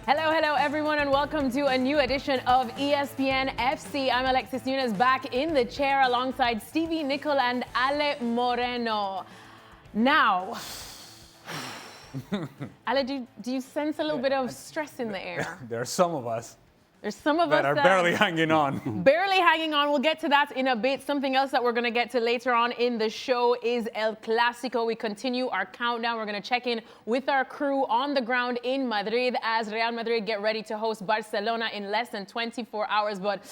Hello, hello, everyone, and welcome to a new edition of ESPN FC. I'm Alexis Nunes, back in the chair alongside Stevie, Nicol, and Ale Moreno. Now, Ale, do you sense a little bit of stress in the air? There are some of us. There's some of that us are barely hanging on. Barely hanging on. We'll get to that in a bit. Something else that we're going to get to later on in the show is El Clasico. We continue our countdown. We're going to check in with our crew on the ground in Madrid as Real Madrid get ready to host Barcelona in less than 24 hours. But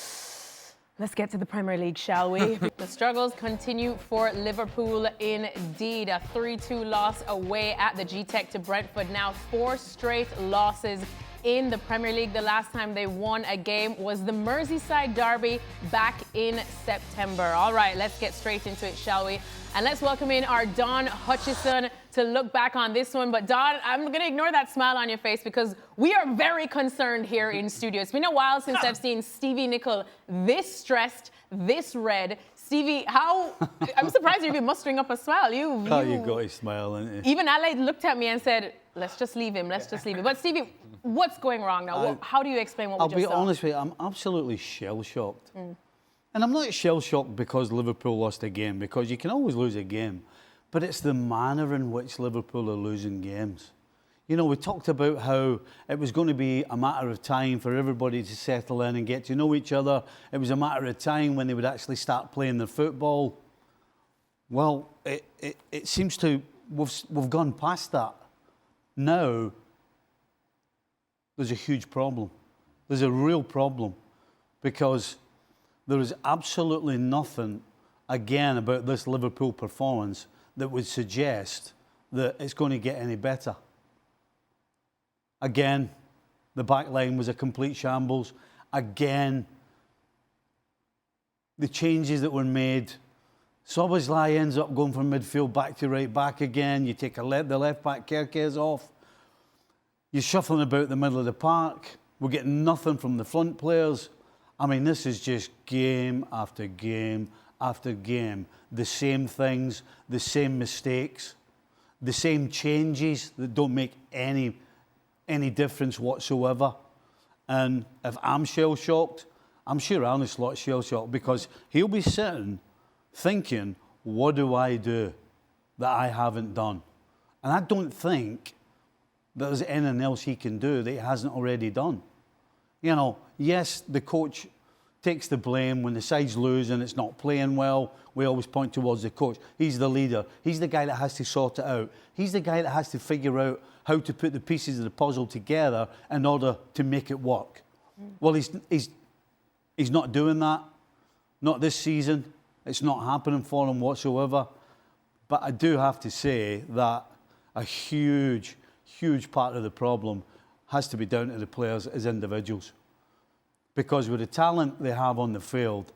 let's get to the Premier League, shall we? The struggles continue for Liverpool indeed. A 3-2 loss away at the G-Tech to Brentford. Now 4 straight losses in the Premier League. The last time they won a game was the Merseyside derby back in September. All right, let's get straight into it, shall we? And let's welcome in our Don Hutchison to look back on this one. But Don, I'm going to ignore that smile on your face because we are very concerned here in studio. It's been a while since I've seen Stevie Nicol this stressed, this red. Stevie, I'm surprised you've been mustering up a smile. You got to smile, ain't you? Even Ale looked at me and said, let's just leave him. But Stevie, what's going wrong now? How do you explain what we just saw? I'll be honest with you, I'm absolutely shell-shocked. And I'm not shell-shocked because Liverpool lost a game, because you can always lose a game. But it's the manner in which Liverpool are losing games. You know, we talked about how it was going to be a matter of time for everybody to settle in and get to know each other. It was a matter of time when they would actually start playing their football. Well, it seems to, we've gone past that. Now, there's a huge problem. There's a real problem because there is absolutely nothing, again, about this Liverpool performance that would suggest that it's going to get any better. Again, the back line was a complete shambles. Again, the changes that were made. Szoboszlai ends up going from midfield back to right back again. You take the left back, Kerkez off. You're shuffling about the middle of the park. We're getting nothing from the front players. I mean, this is just game after game after game. The same things, the same mistakes, the same changes that don't make any difference whatsoever. And if I'm shell-shocked, I'm sure Arne Slot's shell-shocked because he'll be sitting thinking, what do I do that I haven't done? And I don't think there's anything else he can do that he hasn't already done. You know, yes, the coach takes the blame when the side's losing, it's not playing well. We always point towards the coach. He's the leader. He's the guy that has to sort it out. He's the guy that has to figure out how to put the pieces of the puzzle together in order to make it work. Well, he's not doing that. Not this season. It's not happening for him whatsoever. But I do have to say that a huge part of the problem has to be down to the players as individuals. Because with the talent they have on the field,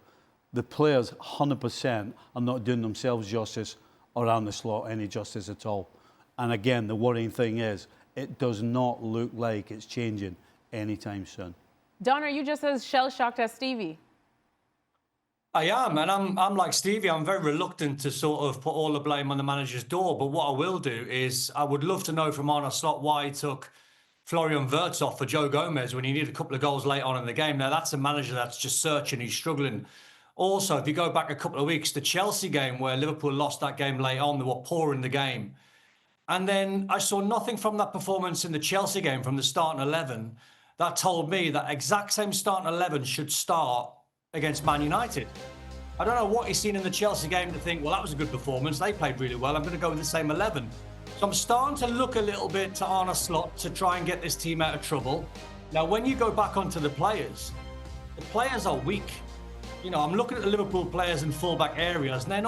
the players 100% are not doing themselves justice or Arne Slot any justice at all. And again, the worrying thing is, it does not look like it's changing anytime soon. Don, are you just as shell-shocked as Stevie? I am, and I'm like Stevie. I'm very reluctant to sort of put all the blame on the manager's door. But what I will do is I would love to know from Arne Slot why he took Florian Wirtz off for Joe Gomez when he needed a couple of goals late on in the game. Now, that's a manager that's just searching. He's struggling. Also, if you go back a couple of weeks, the Chelsea game where Liverpool lost that game late on, they were poor in the game. And then I saw nothing from that performance in the Chelsea game from the starting 11 that told me that exact same starting 11 should start against Man United. I don't know what he's seen in the Chelsea game to think, well, that was a good performance. They played really well. I'm going to go with the same 11. So I'm starting to look a little bit to Arne Slot to try and get this team out of trouble. Now, when you go back onto the players are weak. You know, I'm looking at the Liverpool players in fullback areas, and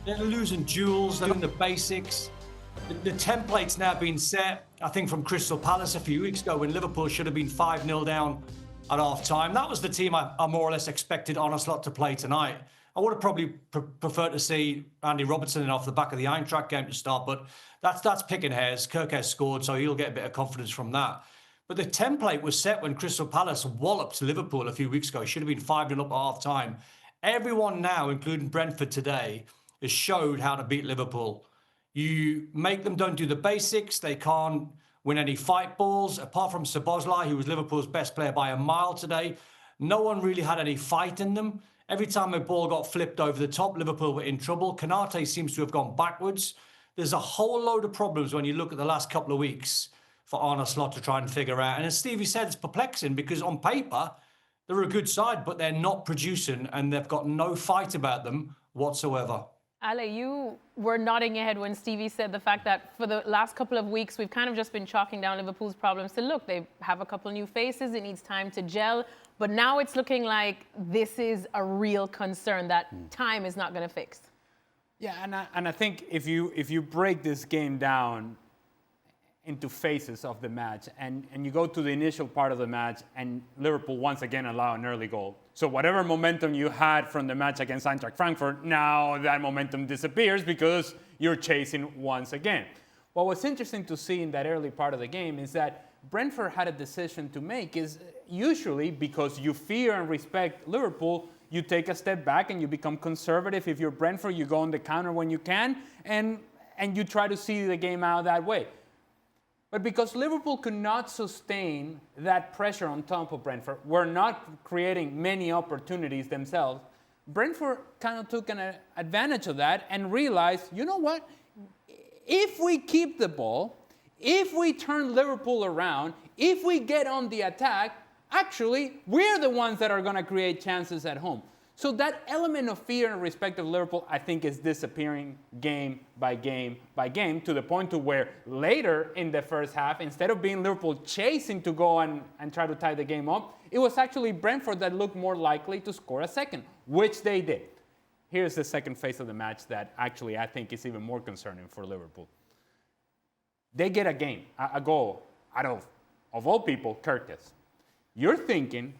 they're losing duels, they're doing the basics. The template's now been set, I think, from Crystal Palace a few weeks ago when Liverpool should have been 5-0 down at half-time. That was the team I more or less expected Arne Slot to play tonight. I would have probably preferred to see Andy Robertson off the back of the Eintracht game to start, but that's picking hairs. Kirk has scored, so he'll get a bit of confidence from that. But the template was set when Crystal Palace walloped Liverpool a few weeks ago. It should have been 5-0 up at half-time. Everyone now, including Brentford today, has showed how to beat Liverpool. You make them don't do the basics. They can't win any fight balls. Apart from Szoboszlai, who was Liverpool's best player by a mile today, no one really had any fight in them. Every time a ball got flipped over the top, Liverpool were in trouble. Konate seems to have gone backwards. There's a whole load of problems when you look at the last couple of weeks for Arne Slot to try and figure out. And as Stevie said, it's perplexing because on paper, they're a good side, but they're not producing and they've got no fight about them whatsoever. Ale, you were nodding your head when Stevie said the fact that for the last couple of weeks, we've kind of just been chalking down Liverpool's problems to, look, they have a couple new faces, it needs time to gel, but now it's looking like this is a real concern that time is not going to fix. Yeah, and I think if you break this game down into phases of the match, and you go to the initial part of the match, and Liverpool once again allow an early goal. So whatever momentum you had from the match against Eintracht Frankfurt, now that momentum disappears because you're chasing once again. What was interesting to see in that early part of the game is that Brentford had a decision to make. Is usually because you fear and respect Liverpool, you take a step back and you become conservative. If you're Brentford, you go on the counter when you can, and you try to see the game out that way. But because Liverpool could not sustain that pressure on top of Brentford, were not creating many opportunities themselves, Brentford kind of took an advantage of that and realized, you know what? If we keep the ball, if we turn Liverpool around, if we get on the attack, actually, we're the ones that are going to create chances at home. So that element of fear and respect of Liverpool, I think, is disappearing game by game by game, to the point to where later in the first half, instead of being Liverpool chasing to go and try to tie the game up, it was actually Brentford that looked more likely to score a second, which they did. Here's the second phase of the match that actually I think is even more concerning for Liverpool. They get a goal out of all people, Curtis. You're thinking,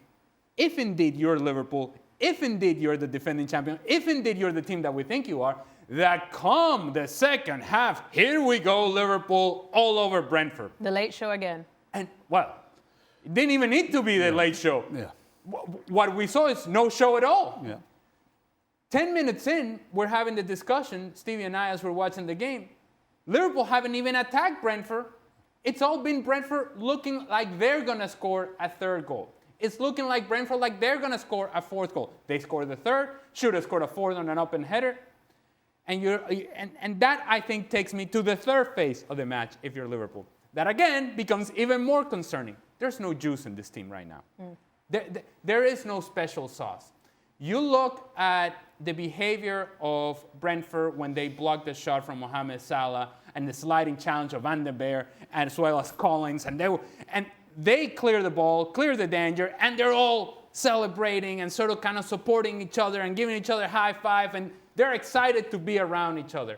if indeed you're Liverpool, if indeed you're the defending champion, if indeed you're the team that we think you are, that come the second half, here we go, Liverpool, all over Brentford. The late show again. And, well, it didn't even need to be the late show. Yeah. What we saw is no show at all. Yeah. 10 minutes in, we're having the discussion, Stevie and I, as we're watching the game. Liverpool haven't even attacked Brentford. It's all been Brentford looking like they're going to score a third goal. It's looking like Brentford like they're going to score a fourth goal. They scored the third, should have scored a fourth on an open header. And that, I think, takes me to the third phase of the match if you're Liverpool. That, again, becomes even more concerning. There's no juice in this team right now. There is no special sauce. You look at the behavior of Brentford when they blocked the shot from Mohamed Salah and the sliding challenge of Van den Beer, as well as Collins, and they clear the ball, clear the danger, and they're all celebrating and sort of kind of supporting each other and giving each other a high five, and they're excited to be around each other.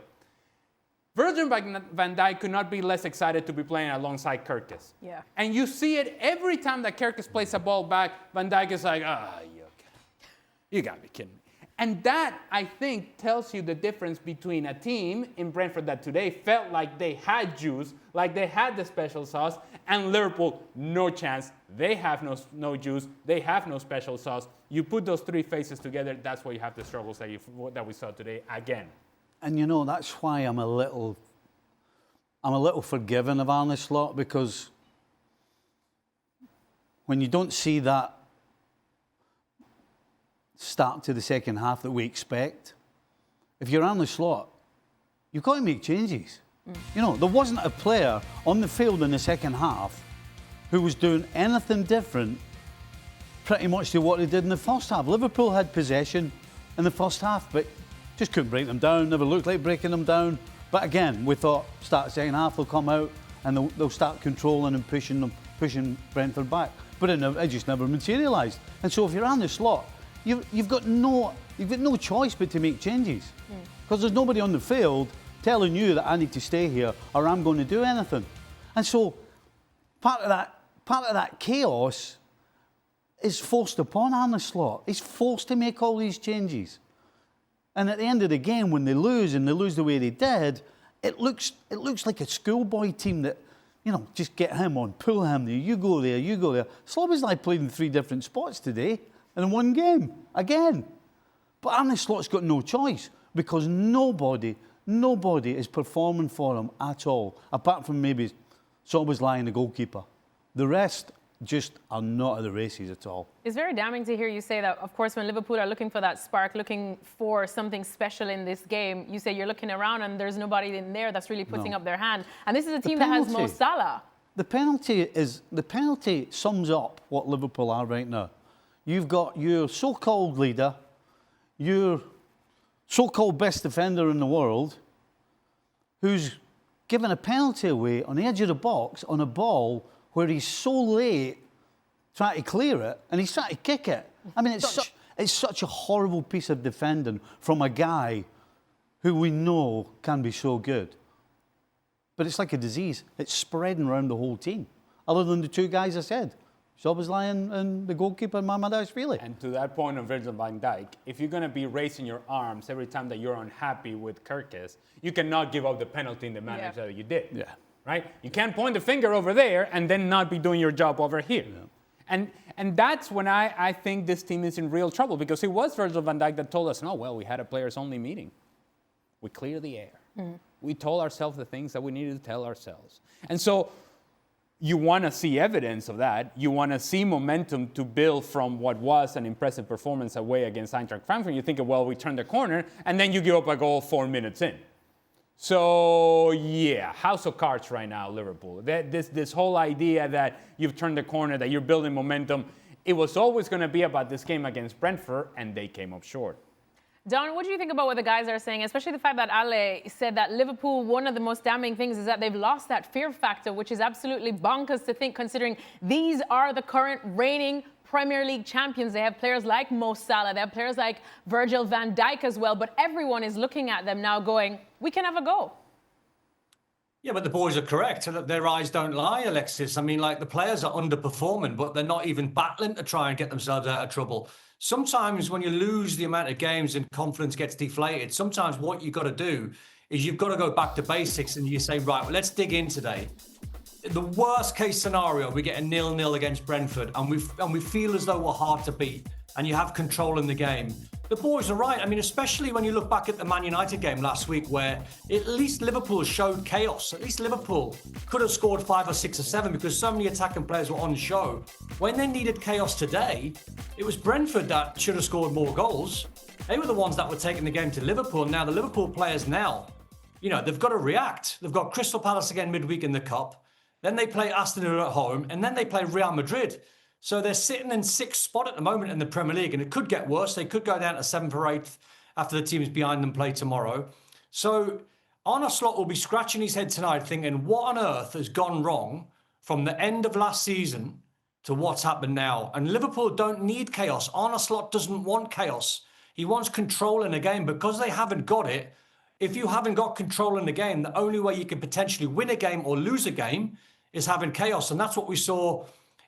Virgil van Dijk could not be less excited to be playing alongside Curtis. Yeah. And you see it every time that Curtis plays a ball back, Van Dijk is like, you got to be kidding me. And that, I think, tells you the difference between a team in Brentford that today felt like they had juice, like they had the special sauce, and Liverpool, no chance. They have no juice. They have no special sauce. You put those three faces together, that's why you have the struggles that we saw today again. And you know, that's why I'm a little forgiving of Arne Slot, because when you don't see that start to the second half that we expect, if you're Arne Slot, you've got to make changes. You know, there wasn't a player on the field in the second half who was doing anything different pretty much to what they did in the first half. Liverpool had possession in the first half, but just couldn't break them down, never looked like breaking them down. But again, we thought start the second half, they'll come out and they'll start controlling and pushing Brentford back. But it just never materialised. And so if you're Arne Slot, you've got no choice but to make changes, because there's nobody on the field telling you that I need to stay here or I'm going to do anything. And so part of that chaos is forced upon Arne Slot. He's forced to make all these changes. And at the end of the game, when they lose, and they lose the way they did, it looks like a schoolboy team that, you know, just get him on, pull him there, you go there, you go there. Szoboszlai played in 3 different spots today in one game, again. But Arne Slot's got no choice, because nobody is performing for him at all, apart from maybe Szoboszlai and the goalkeeper. The rest just are not at the races at all. It's very damning to hear you say that. Of course, when Liverpool are looking for that spark, looking for something special in this game, you say you're looking around and there's nobody in there that's really putting up their hand. And this is a team that has Mo Salah. The penalty sums up what Liverpool are right now. You've got your so-called leader, your so-called best defender in the world, who's given a penalty away on the edge of the box on a ball where he's so late trying to clear it and he's trying to kick it. I mean, it's such a horrible piece of defending from a guy who we know can be so good. But it's like a disease. It's spreading around the whole team, other than the two guys I said, Szoboszlai and the goalkeeper, Mamardashvili. And to that point of Virgil van Dijk, if you're going to be raising your arms every time that you're unhappy with Kirkes, you cannot give up the penalty in the manner that you did. Yeah. Right? You can't point the finger over there and then not be doing your job over here. Yeah. And that's when I think this team is in real trouble, because it was Virgil van Dijk that told us, no, well, we had a players-only meeting. We cleared the air. We told ourselves the things that we needed to tell ourselves. And so you want to see evidence of that. You want to see momentum to build from what was an impressive performance away against Eintracht Frankfurt. You think, well, we turned the corner, and then you give up a goal 4 minutes in. So, yeah, house of cards right now, Liverpool. This whole idea that you've turned the corner, that you're building momentum, it was always going to be about this game against Brentford, and they came up short. Don, what do you think about what the guys are saying, especially the fact that Ale said that Liverpool, one of the most damning things is that they've lost that fear factor, which is absolutely bonkers to think, considering these are the current reigning Premier League champions. They have players like Mo Salah, they have players like Virgil van Dijk as well, but everyone is looking at them now going, we can have a go. Yeah, but the boys are correct. Their eyes don't lie, Alexis. I mean, like, the players are underperforming, but they're not even battling to try and get themselves out of trouble. Sometimes when you lose the amount of games and confidence gets deflated, sometimes what you've got to do is you've got to go back to basics and you say, right, well, let's dig in today. The worst case scenario, we get a 0-0 against Brentford and we feel as though we're hard to beat and you have control in the game. The boys are right. I mean, especially when you look back at the Man United game last week, where at least Liverpool showed chaos. At least Liverpool could have scored 5 or 6 or 7 because so many attacking players were on show. When they needed chaos today, it was Brentford that should have scored more goals. They were the ones that were taking the game to Liverpool. Now, the Liverpool players now, you know, they've got to react. They've got Crystal Palace again midweek in the Cup. Then they play Aston Villa at home, and then they play Real Madrid. So they're sitting in 6th spot at the moment in the Premier League, and it could get worse. They could go down to 7th or 8th after the teams behind them play tomorrow. So Arne Slot will be scratching his head tonight thinking, what on earth has gone wrong from the end of last season to what's happened now? And Liverpool don't need chaos. Arne Slot doesn't want chaos. He wants control in the game. Because they haven't got it, if you haven't got control in the game, the only way you can potentially win a game or lose a game is having chaos. And that's what we saw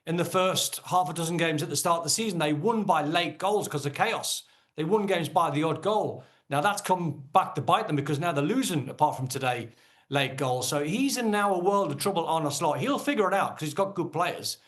in the first half a dozen games at the start of the season. They won by late goals because of chaos. They won games by the odd goal. Now that's come back to bite them because now they're losing, apart from today, late goals. So he's in now a world of trouble on a slot. He'll figure it out because he's got good players.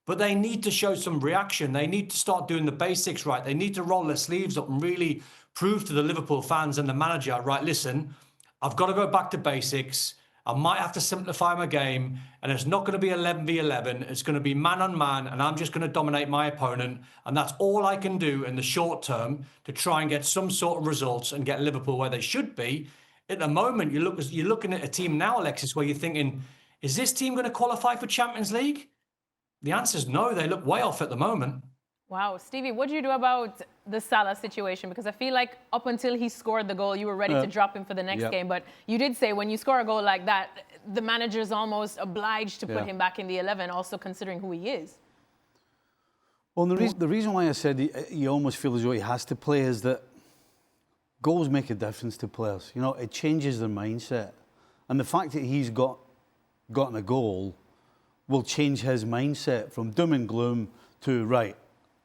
But they need to show some reaction. They need to start doing the basics right. They need to roll their sleeves up and really prove to the Liverpool fans and the manager, right, listen, I've got to go back to basics. I might have to simplify my game, and it's not going to be 11v11. It's going to be man on man, and I'm just going to dominate my opponent. And that's all I can do in the short term to try and get some sort of results and get Liverpool where they should be. At the moment, you're looking at a team now, Alexis, where you're thinking, is this team going to qualify for Champions League? The answer is no. They look way off at the moment. Wow. Stevie, what do you do about the Salah situation? Because I feel like up until he scored the goal, you were ready to drop him for the next game. But you did say when you score a goal like that, the manager's almost obliged to put him back in the 11, also considering who he is. Well, the reason why I said he almost feels as though he has to play is that goals make a difference to players. You know, it changes their mindset. And the fact that he's gotten a goal will change his mindset from doom and gloom to, right,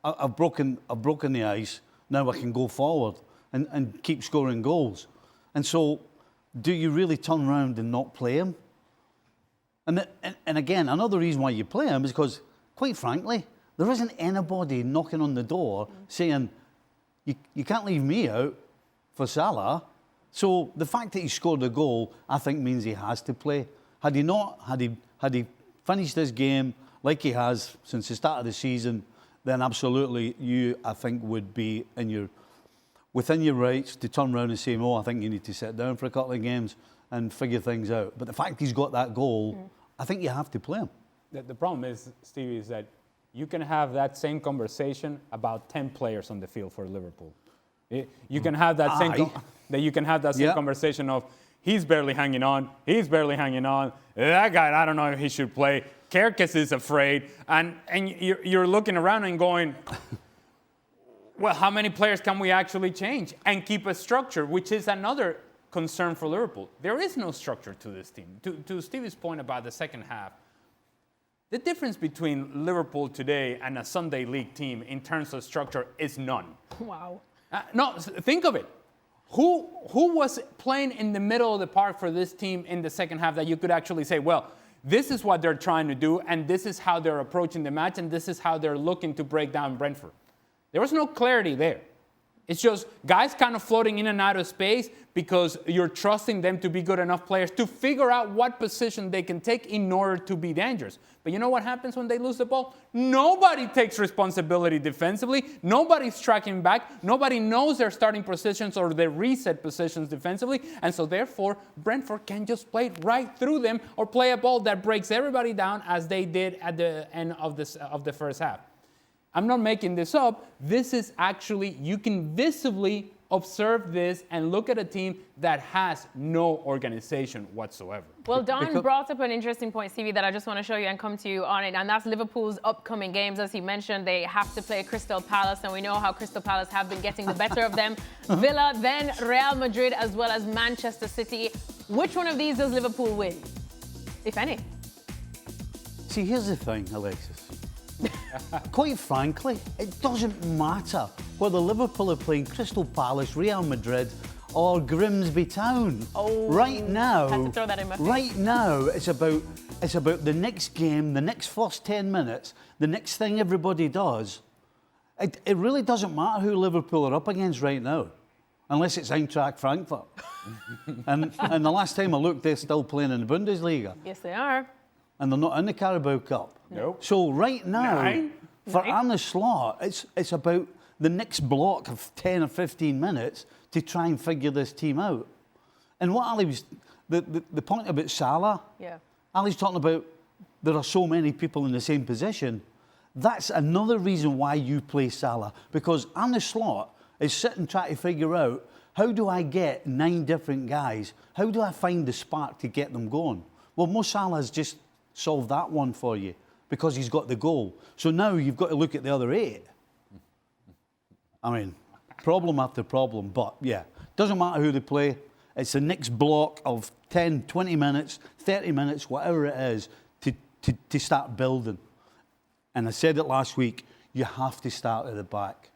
I've broken the ice, now I can go forward and keep scoring goals. And so, do you really turn around and not play him? And again, another reason why you play him is because, quite frankly, there isn't anybody knocking on the door saying, you can't leave me out for Salah. So the fact that he scored a goal, I think, means he has to play. Had he finished this game like he has since the start of the season, then absolutely you, I think, would be within your rights to turn around and say, I think you need to sit down for a couple of games and figure things out. But the fact he's got that goal, I think you have to play him. The problem is, Stevie, is that you can have that same conversation about 10 players on the field for Liverpool. You can have that same conversation of he's barely hanging on. That guy, I don't know if he should play. Kerkez is afraid, and you're looking around and going, well, how many players can we actually change and keep a structure, which is another concern for Liverpool. There is no structure to this team. To Stevie's point about the second half, the difference between Liverpool today and a Sunday League team in terms of structure is none. Wow. No, think of it. Who was playing in the middle of the park for this team in the second half that you could actually say, well, this is what they're trying to do, and this is how they're approaching the match, and this is how they're looking to break down Brentford? There was no clarity there. It's just guys kind of floating in and out of space because you're trusting them to be good enough players to figure out what position they can take in order to be dangerous. But you know what happens when they lose the ball? Nobody takes responsibility defensively. Nobody's tracking back. Nobody knows their starting positions or their reset positions defensively. And so therefore, Brentford can just play right through them or play a ball that breaks everybody down as they did at the end of the first half. I'm not making this up. This is actually, you can visibly observe this and look at a team that has no organization whatsoever. Well, Don brought up an interesting point, Stevie, that I just want to show you and come to you on it, and that's Liverpool's upcoming games. As he mentioned, they have to play Crystal Palace, and we know how Crystal Palace have been getting the better of them. Villa, then Real Madrid, as well as Manchester City. Which one of these does Liverpool win, if any? See, here's the thing, Alexis. Quite frankly, it doesn't matter whether Liverpool are playing Crystal Palace, Real Madrid, or Grimsby Town. Oh, right now, had to throw that in my face. Right now, it's about the next game, the next first 10 minutes, the next thing everybody does. It really doesn't matter who Liverpool are up against right now, unless it's Eintracht Frankfurt. and the last time I looked, they're still playing in the Bundesliga. Yes, they are. And they're not in the Carabao Cup. Nope. So right now, for Arne Slot, it's about the next block of 10 or 15 minutes to try and figure this team out. And what Ali was, the point about Salah, Ali's talking about there are so many people in the same position. That's another reason why you play Salah, because Arne Slot is sitting trying to figure out, how do I get 9 different guys? How do I find the spark to get them going? Well, Mo Salah's just solved that one for you because he's got the goal. So now you've got to look at the other 8. I mean, problem after problem. But yeah, doesn't matter who they play. It's the next block of 10, 20 minutes, 30 minutes, whatever it is, to start building. And I said it last week, you have to start at the back.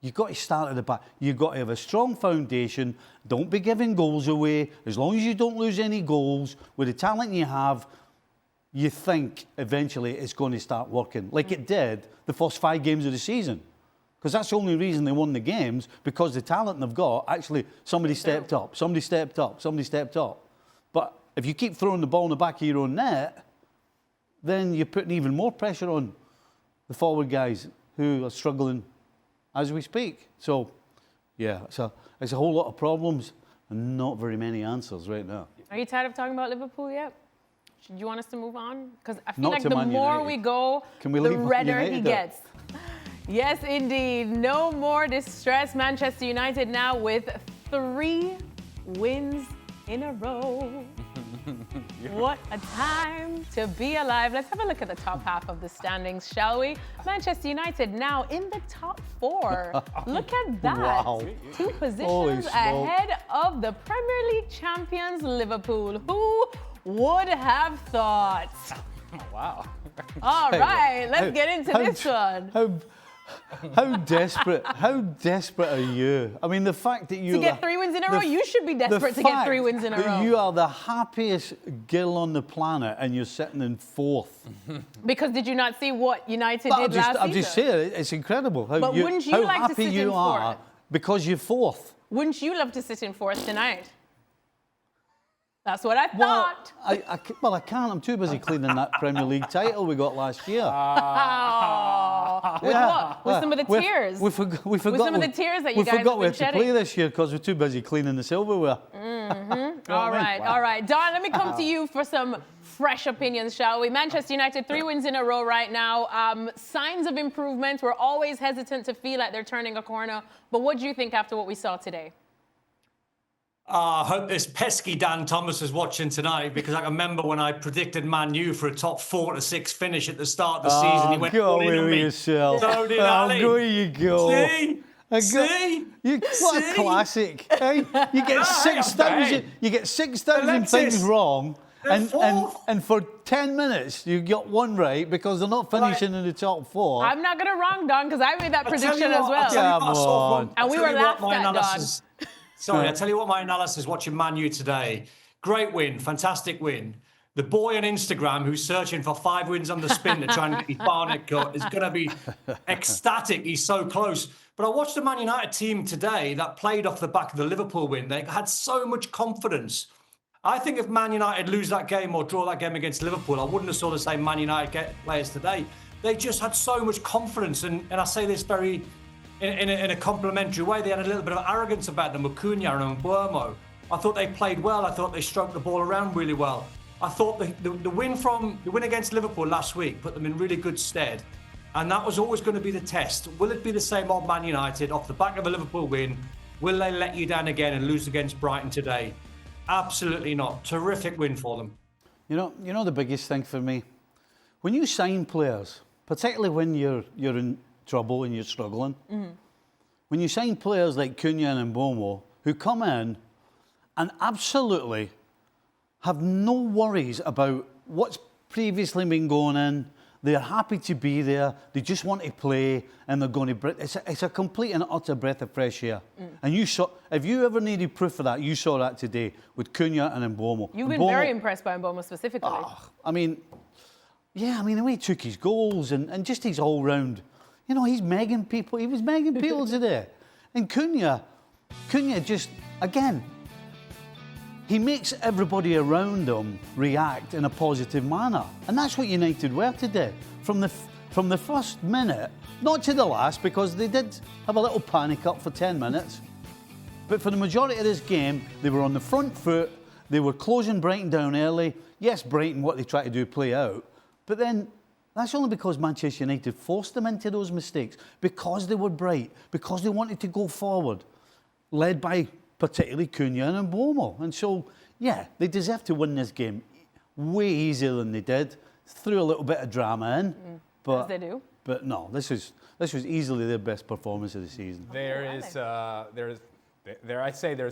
You've got to start at the back. You've got to have a strong foundation. Don't be giving goals away. As long as you don't lose any goals, with the talent you have, you think eventually it's going to start working, like it did the first 5 games of the season. Because that's the only reason they won the games, because the talent they've got, actually, somebody stepped up. But if you keep throwing the ball in the back of your own net, then you're putting even more pressure on the forward guys who are struggling as we speak. So, yeah, it's a whole lot of problems and not very many answers right now. Are you tired of talking about Liverpool yet? Do you want us to move on? Because I feel Not like to the Man more United. we go, Can we the leave redder he United gets. Yes, indeed. No more distress. Manchester United now with 3 wins in a row. What a time to be alive. Let's have a look at the top half of the standings, shall we? Manchester United now in the top 4. Look at that. Wow. 2 positions ahead of the Premier League champions, Liverpool. Who would have thought? Wow. All right, let's get into this one. How desperate are you? I mean, the fact that you To get 3 wins in a row, you should be desperate to get 3 wins in a row. You are the happiest girl on the planet and you're sitting in 4th. Because did you not see what United did last season? I'm just saying, it's incredible how wouldn't you like to happy sit you in are 4th? because you're 4th. Wouldn't you love to sit in 4th tonight? That's what I thought. Well, I can't. I'm too busy cleaning that Premier League title we got last year. With what? With some of the tears? We forgot with some of the tears that you guys have been shedding. We forgot we had to play this year because we're too busy cleaning the silverware. All right. Don, let me come to you for some fresh opinions, shall we? Manchester United, 3 wins in a row right now. Signs of improvement. We're always hesitant to feel like they're turning a corner. But what do you think after what we saw today? I hope this pesky Dan Thomas is watching tonight, because I remember when I predicted Man U for a top 4 to 6 finish at the start of the season. He went go all in on me. yourself. So did Ali. There you go. See? What a classic. Hey? You get 6,000 things wrong. And for 10 minutes, you got one right because they're not finishing in the top 4. I'm not going to wrong, Don, because I made that prediction as well. Come on. And we were laughed at, Don. Sorry, I'll tell you what my analysis watching Man U today. Great win, fantastic win. The boy on Instagram who's searching for 5 wins on the spin to try and get his Barnet cut is going to be ecstatic. He's so close. But I watched the Man United team today that played off the back of the Liverpool win. They had so much confidence. I think if Man United lose that game or draw that game against Liverpool, I wouldn't have sort of say Man United players today. They just had so much confidence. And I say this very... In a complimentary way. They had a little bit of arrogance about them with Cunha and Buemo. I thought they played well. I thought they stroked the ball around really well. I thought the win against Liverpool last week put them in really good stead. And that was always going to be the test. Will it be the same old Man United off the back of a Liverpool win? Will they let you down again and lose against Brighton today? Absolutely not. Terrific win for them. You know the biggest thing for me? When you sign players, particularly when you're in trouble and you're struggling. When you sign players like Cunha and Mbeumo, who come in and absolutely have no worries about what's previously been going in, they're happy to be there, they just want to play, and they're going to... It's a complete and utter breath of fresh air. And you saw... If you ever needed proof of that, you saw that today with Cunha and Mbeumo. You've been very impressed by Mbeumo specifically. The way he took his goals and just his all-round... You know, he's megging people. He was megging people today. And Cunha just, again, he makes everybody around him react in a positive manner. And that's what United were today. From the first minute, not to the last, because they did have a little panic up for 10 minutes. But for the majority of this game, they were on the front foot. They were closing Brighton down early. Yes, Brighton, what they try to do, play out. But then... That's only because Manchester United forced them into those mistakes, because they were bright, because they wanted to go forward, led by particularly Cunha and Mbeumo. And so, yeah, they deserve to win this game way easier than they did. Threw a little bit of drama in, but as they do. But no, this was easily their best performance of the season. There's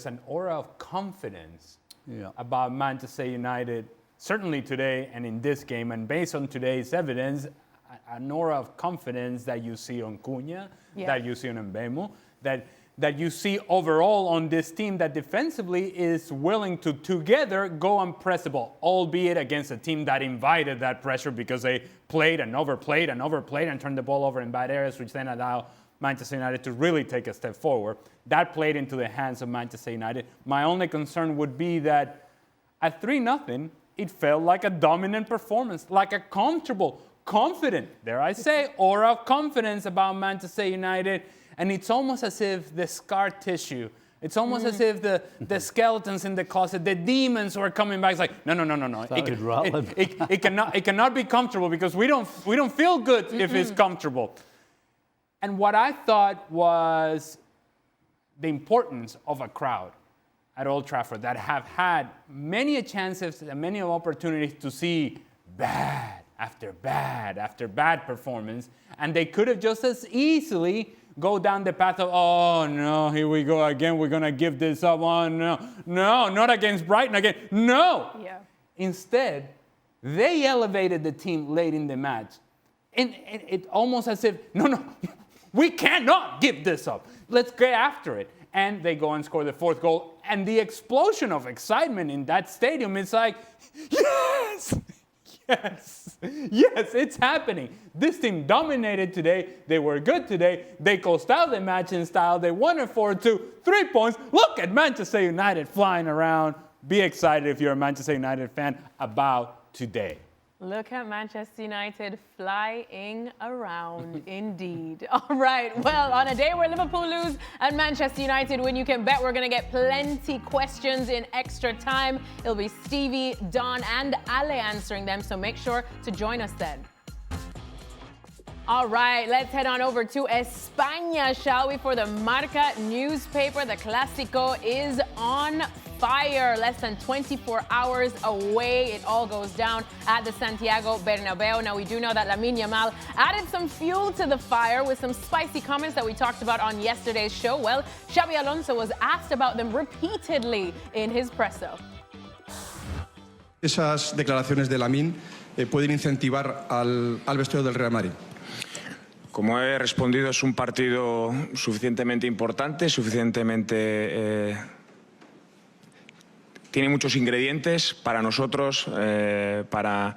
an aura of confidence about Manchester United. Certainly today and in this game, and based on today's evidence, an aura of confidence that you see on Cunha, that you see on Mbeumo, that you see overall on this team that defensively is willing to together go and press the ball, albeit against a team that invited that pressure because they played and overplayed and turned the ball over in bad areas, which then allowed Manchester United to really take a step forward. That played into the hands of Manchester United. My only concern would be that at 3-0, it felt like a dominant performance, like a comfortable, confident, dare I say, aura of confidence about Manchester United. And it's almost as if the scar tissue, it's almost as if the skeletons in the closet, the demons were coming back. It's like, no. It cannot be comfortable because we don't feel good if it's comfortable. And what I thought was the importance of a crowd at Old Trafford that have had many chances and many opportunities to see bad after bad performance, and they could have just as easily go down the path of, oh no, here we go again, we're gonna give this up, oh no, not against Brighton again, no. Yeah. Instead, they elevated the team late in the match, and it almost as if, no, we cannot give this up, let's get after it. And they go and score the 4th goal. And the explosion of excitement in that stadium is like, yes, it's happening. This team dominated today. They were good today. They closed out the match in style. They won it 4-2, 3 points. Look at Manchester United flying around. be excited if you're a Manchester United fan about today. Look at Manchester United flying around, indeed. All right, well, on a day where Liverpool lose and Manchester United win, you can bet we're going to get plenty questions in extra time. It'll be Stevie, Don, and Ale answering them, so make sure to join us then. All right, let's head on over to España, shall we? For the Marca newspaper, the Clasico is on fire. Less than 24 hours away, it all goes down at the Santiago Bernabeu. Now, we do know that Lamine Yamal added some fuel to the fire with some spicy comments that we talked about on yesterday's show. Well, Xabi Alonso was asked about them repeatedly in his presser. Esas declaraciones de Lamine pueden incentivar al vestuario del Real Madrid. Como he respondido, es un partido suficientemente importante, tiene muchos ingredientes para nosotros, para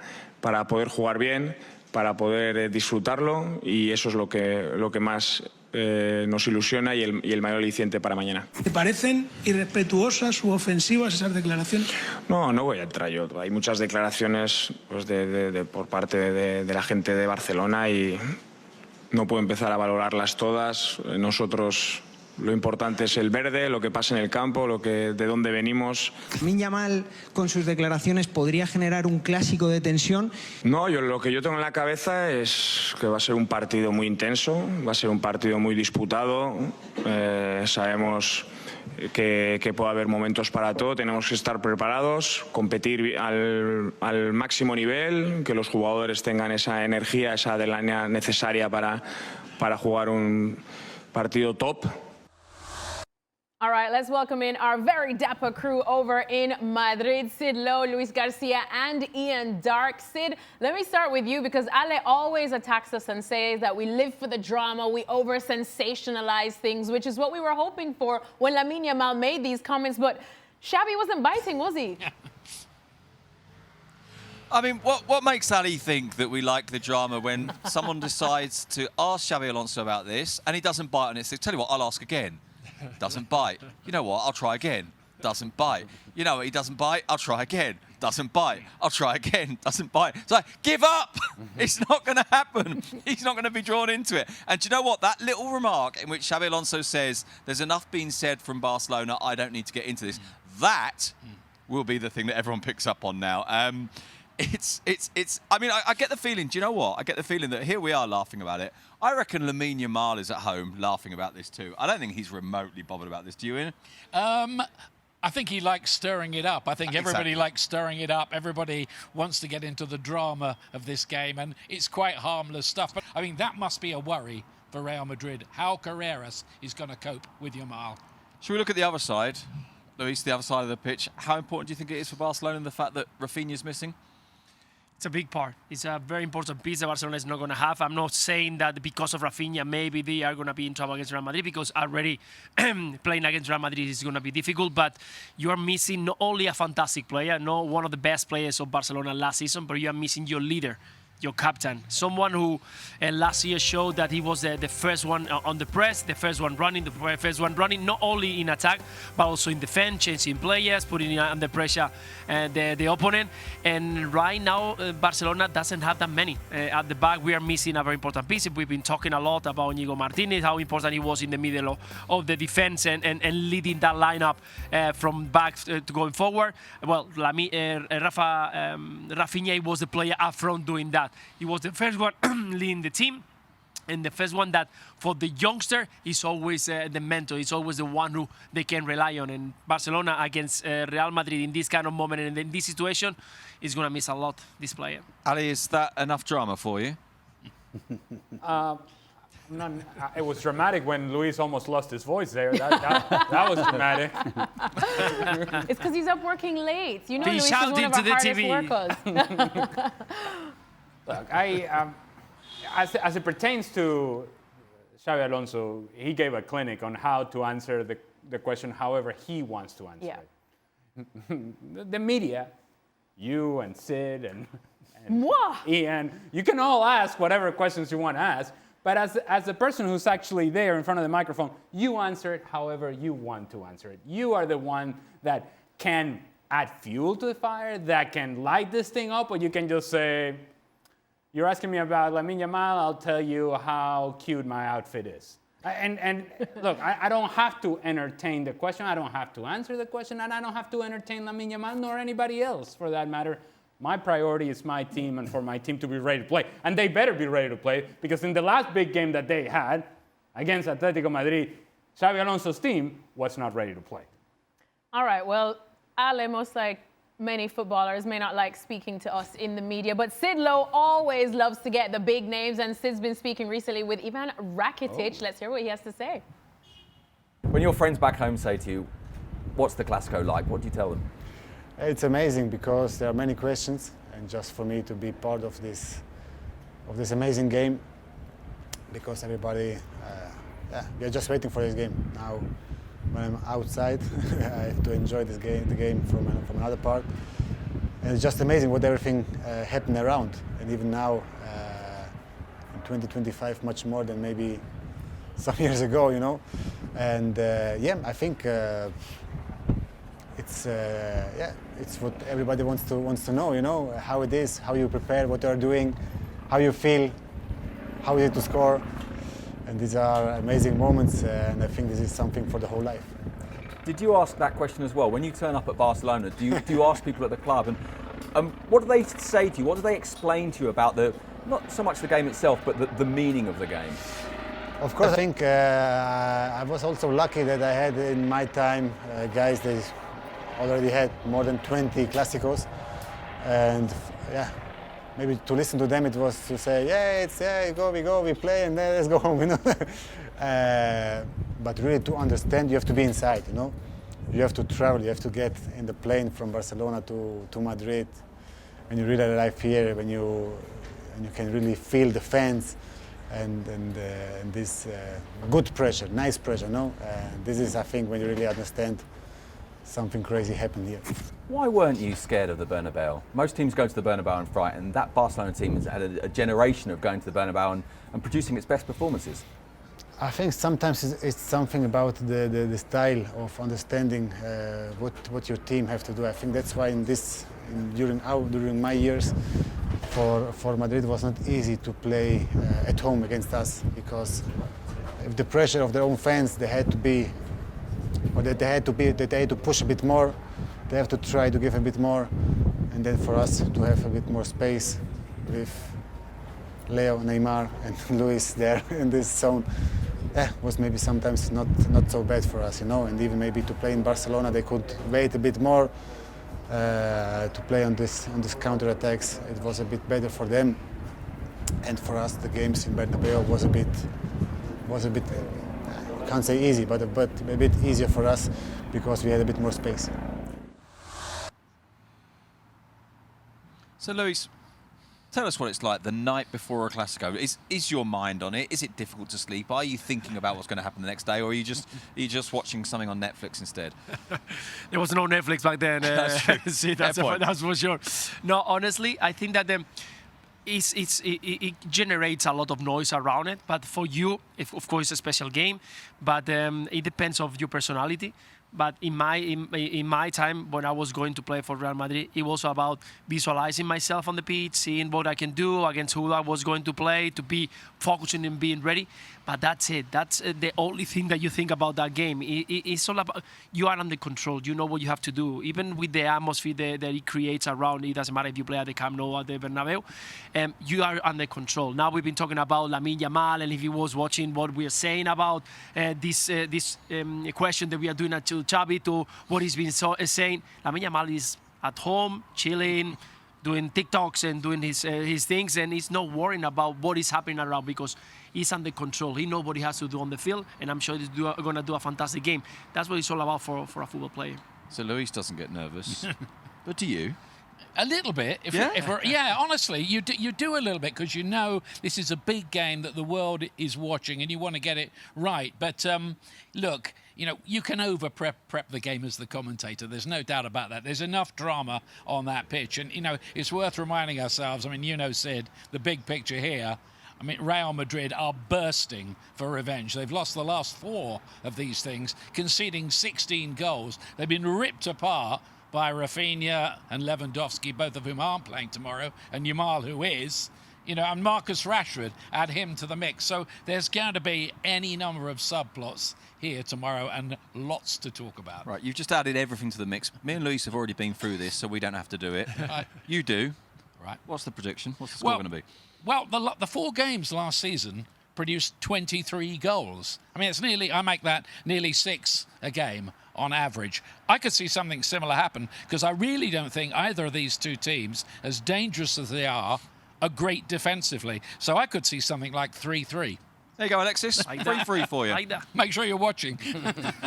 poder jugar bien, para poder disfrutarlo, y eso es lo que más nos ilusiona y el mayor aliciente para mañana. ¿Te parecen irrespetuosas u ofensivas esas declaraciones? No voy a entrar yo. Hay muchas declaraciones pues, por parte de la gente de Barcelona y no puedo empezar a valorarlas todas. Nosotros lo importante es el verde, lo que pasa en el campo, de dónde venimos. Lamine Yamal con sus declaraciones podría generar un clásico de tensión. No, lo que yo tengo en la cabeza es que va a ser un partido muy intenso, va a ser un partido muy disputado. Sabemos que puede haber momentos para todo, tenemos que estar preparados, competir al máximo nivel, que los jugadores tengan esa energía, esa adrenalina necesaria para jugar un partido top. All right, let's welcome in our very dapper crew over in Madrid. Sid Lowe, Luis Garcia, and Ian Dark. Sid, let me start with you because Ale always attacks us and says that we live for the drama, we over-sensationalize things, which is what we were hoping for when Lamine Yamal made these comments. But Xabi wasn't biting, was he? I mean, what makes Ali think that we like the drama when someone decides to ask Xabi Alonso about this and he doesn't bite on it? So tell you what, I'll ask again. Doesn't bite. You know what? I'll try again. Doesn't bite. You know what? He doesn't bite. I'll try again. Doesn't bite. I'll try again. Doesn't bite. It's like, give up. It's not going to happen. He's not going to be drawn into it. And do you know what? That little remark in which Xabi Alonso says, there's enough being said from Barcelona, I don't need to get into this. That will be the thing that everyone picks up on now. I mean, I get the feeling, do you know what? I get the feeling that here we are laughing about it. I reckon Lamine Yamal is at home laughing about this too. I don't think he's remotely bothered about this. Do you, Ian? I think he likes stirring it up. I think everybody likes stirring it up. Everybody wants to get into the drama of this game, and it's quite harmless stuff. But, I mean, that must be a worry for Real Madrid, how Carreras is going to cope with Yamal. Should we look at the other side, Luis, the other side of the pitch? How important do you think it is for Barcelona, the fact that Rafinha's missing? It's a big part. It's a very important piece that Barcelona is not going to have. I'm not saying that because of Rafinha, maybe they are going to be in trouble against Real Madrid, because already playing against Real Madrid is going to be difficult. But you are missing not only a fantastic player, not one of the best players of Barcelona last season, but you are missing your leader, your captain, someone who last year showed that he was the first one on the press, the first one running, not only in attack, but also in defense, changing players, putting under pressure the opponent. And right now, Barcelona doesn't have that many. At the back, we are missing a very important piece. We've been talking a lot about Nicol Martinez, how important he was in the middle of the defense and leading that lineup from back to going forward. Well, Rafinha was the player up front doing that. He was the first one leading the team, and the first one that, for the youngster, is always the mentor. He's always the one who they can rely on. And Barcelona against Real Madrid in this kind of moment and in this situation is going to miss a lot, this player. Ali, is that enough drama for you? It was dramatic when Luis almost lost his voice there. That was dramatic. It's because he's up working late. You know, He Luis is one shouted of to our the hardest TV. workers. Look, as it pertains to Xabi Alonso, he gave a clinic on how to answer the question however he wants to answer it. The media, you and Sid and Ian, you can all ask whatever questions you want to ask, but as the person who's actually there in front of the microphone, you answer it however you want to answer it. You are the one that can add fuel to the fire, that can light this thing up, or you can just say, you're asking me about Lamine Yamal, I'll tell you how cute my outfit is. And look, I don't have to entertain the question, I don't have to answer the question, and I don't have to entertain Lamine Yamal nor anybody else for that matter. My priority is my team and for my team to be ready to play. And they better be ready to play, because in the last big game that they had against Atletico Madrid, Xabi Alonso's team was not ready to play. All right, well, Ale, most like many footballers, may not like speaking to us in the media, but Sid Lowe always loves to get the big names, and Sid's been speaking recently with Ivan Rakitic. Let's hear what he has to say. When your friends back home say to you, what's the Clasico like, what do you tell them? It's amazing because there are many questions, and just for me to be part of this amazing game, because everybody, we are just waiting for this game. Now, when I'm outside, I have to enjoy the game from another part, and it's just amazing what everything happened around, and even now, in 2025, much more than maybe some years ago, you know, and I think. It's what everybody wants to know, you know, how it is, how you prepare, what you are doing, how you feel, how is it to score, and these are amazing moments, and I think this is something for the whole life. Did you ask that question as well? When you turn up at Barcelona, do you ask people at the club, and what do they say to you? What do they explain to you about not so much the game itself, but the meaning of the game? Of course, I think I was also lucky that I had in my time guys that already had more than 20 Clásicos, and maybe to listen to them it was to say, we go, we play, and then let's go home, you know. But really to understand, you have to be inside, you know. You have to travel, you have to get in the plane from Barcelona to Madrid, and you really arrive here, when you can really feel the fans and this good pressure, nice pressure, no. This is, I think, when you really understand something crazy happened here. Why weren't you scared of the Bernabeu? Most teams go to the Bernabeu and frightened. That Barcelona team has had a generation of going to the Bernabeu and producing its best performances. I think sometimes it's something about the style of understanding what your team have to do. I think that's why during my years for Madrid it was not easy to play at home against us, because if the pressure of their own fans, they had to push a bit more, they have to try to give a bit more, and then for us to have a bit more space with Leo, Neymar and Luis there in this zone, was maybe sometimes not so bad for us, you know. And even maybe to play in Barcelona, they could wait a bit more to play on this counter attacks. It was a bit better for them, and for us the games in Bernabeu was a bit I can't say easy, but a bit easier for us because we had a bit more space. So Luis, tell us what it's like the night before a Clasico. Is your mind on it? Is it difficult to sleep? Are you thinking about what's going to happen the next day, or are you just watching something on Netflix instead? There was no Netflix back then. That's true. See, that's for sure. No, honestly, I think that it generates a lot of noise around it. But for you, of course, it's a special game. But it depends on your personality. But in my time, when I was going to play for Real Madrid, it was about visualizing myself on the pitch, seeing what I can do against who I was going to play, to be focusing and being ready. But that's it. That's the only thing that you think about that game. It's all about, you are under control. You know what you have to do. Even with the atmosphere that it creates around, it doesn't matter if you play at the Camp Nou or at the Bernabeu, you are under control. Now we've been talking about Lamine Yamal, and if he was watching what we are saying about this question that we are doing to Xabi, to what he's been saying, Lamine Yamal is at home, chilling, doing TikToks and doing his things, and he's not worrying about what is happening around because he's under control. He knows what he has to do on the field, and I'm sure he's going to do a fantastic game. That's what it's all about for a football player. So Luis doesn't get nervous, but do you? A little bit. Honestly, you do a little bit because you know this is a big game that the world is watching and you want to get it right. But look, you know, you can prep the game as the commentator. There's no doubt about that. There's enough drama on that pitch. And, you know, it's worth reminding ourselves, I mean, you know, Sid, the big picture here, I mean, Real Madrid are bursting for revenge. They've lost the last 4 of these things, conceding 16 goals. They've been ripped apart by Rafinha and Lewandowski, both of whom aren't playing tomorrow, and Yamal, who is, and Marcus Rashford, add him to the mix. So there's going to be any number of subplots here tomorrow and lots to talk about. Right, you've just added everything to the mix. Me and Luis have already been through this, so we don't have to do it. You do. Right. What's the prediction? What's the score going to be? Well, the 4 games last season produced 23 goals. I mean, I make that nearly 6 a game on average. I could see something similar happen because I really don't think either of these two teams, as dangerous as they are great defensively. So I could see something like 3-3. There you go, Alexis. 3-3 for you. Make sure you're watching.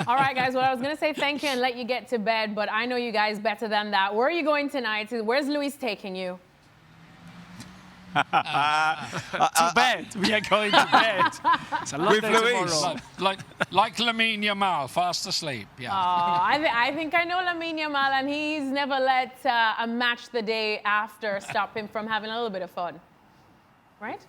All right, guys. Well, I was going to say thank you and let you get to bed, but I know you guys better than that. Where are you going tonight? Where's Luis taking you? To bed. We are going to bed. It's a long day tomorrow. Like Lamine Yamal, fast asleep. Yeah. I think I know Lamine Yamal, and he's never let a match the day after stop him from having a little bit of fun. Right?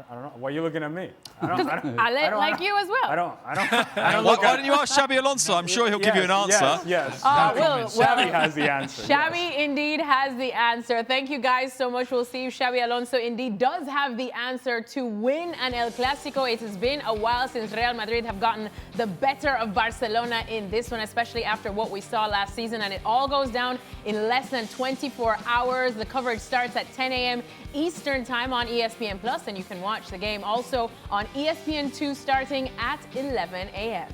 I don't know. Why are you looking at me? I like you as well. I don't Why don't you ask Xabi Alonso? I'm sure he'll give you an answer. Yes. Xabi has the answer. Xabi indeed has the answer. Thank you guys so much. We'll see if Xabi Alonso indeed does have the answer to win an El Clasico. It has been a while since Real Madrid have gotten the better of Barcelona in this one, especially after what we saw last season. And it all goes down in less than 24 hours. The coverage starts at 10 a.m. Eastern time on ESPN Plus, and you can watch the game also on ESPN2 starting at 11 a.m.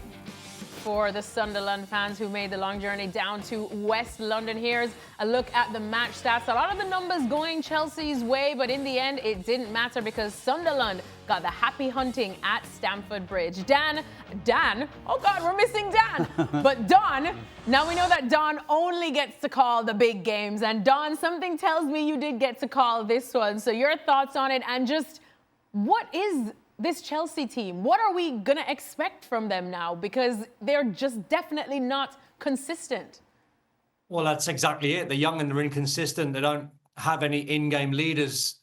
For the Sunderland fans who made the long journey down to West London, here's a look at the match stats. A lot of the numbers going Chelsea's way, but in the end, it didn't matter because Sunderland got the happy hunting at Stamford Bridge. Dan, oh God, we're missing Dan. But Don, now we know that Don only gets to call the big games. And Don, something tells me you did get to call this one. So your thoughts on it, and just what is this Chelsea team? What are we going to expect from them now? Because they're just definitely not consistent. Well, that's exactly it. They're young and they're inconsistent. They don't have any in-game leaders.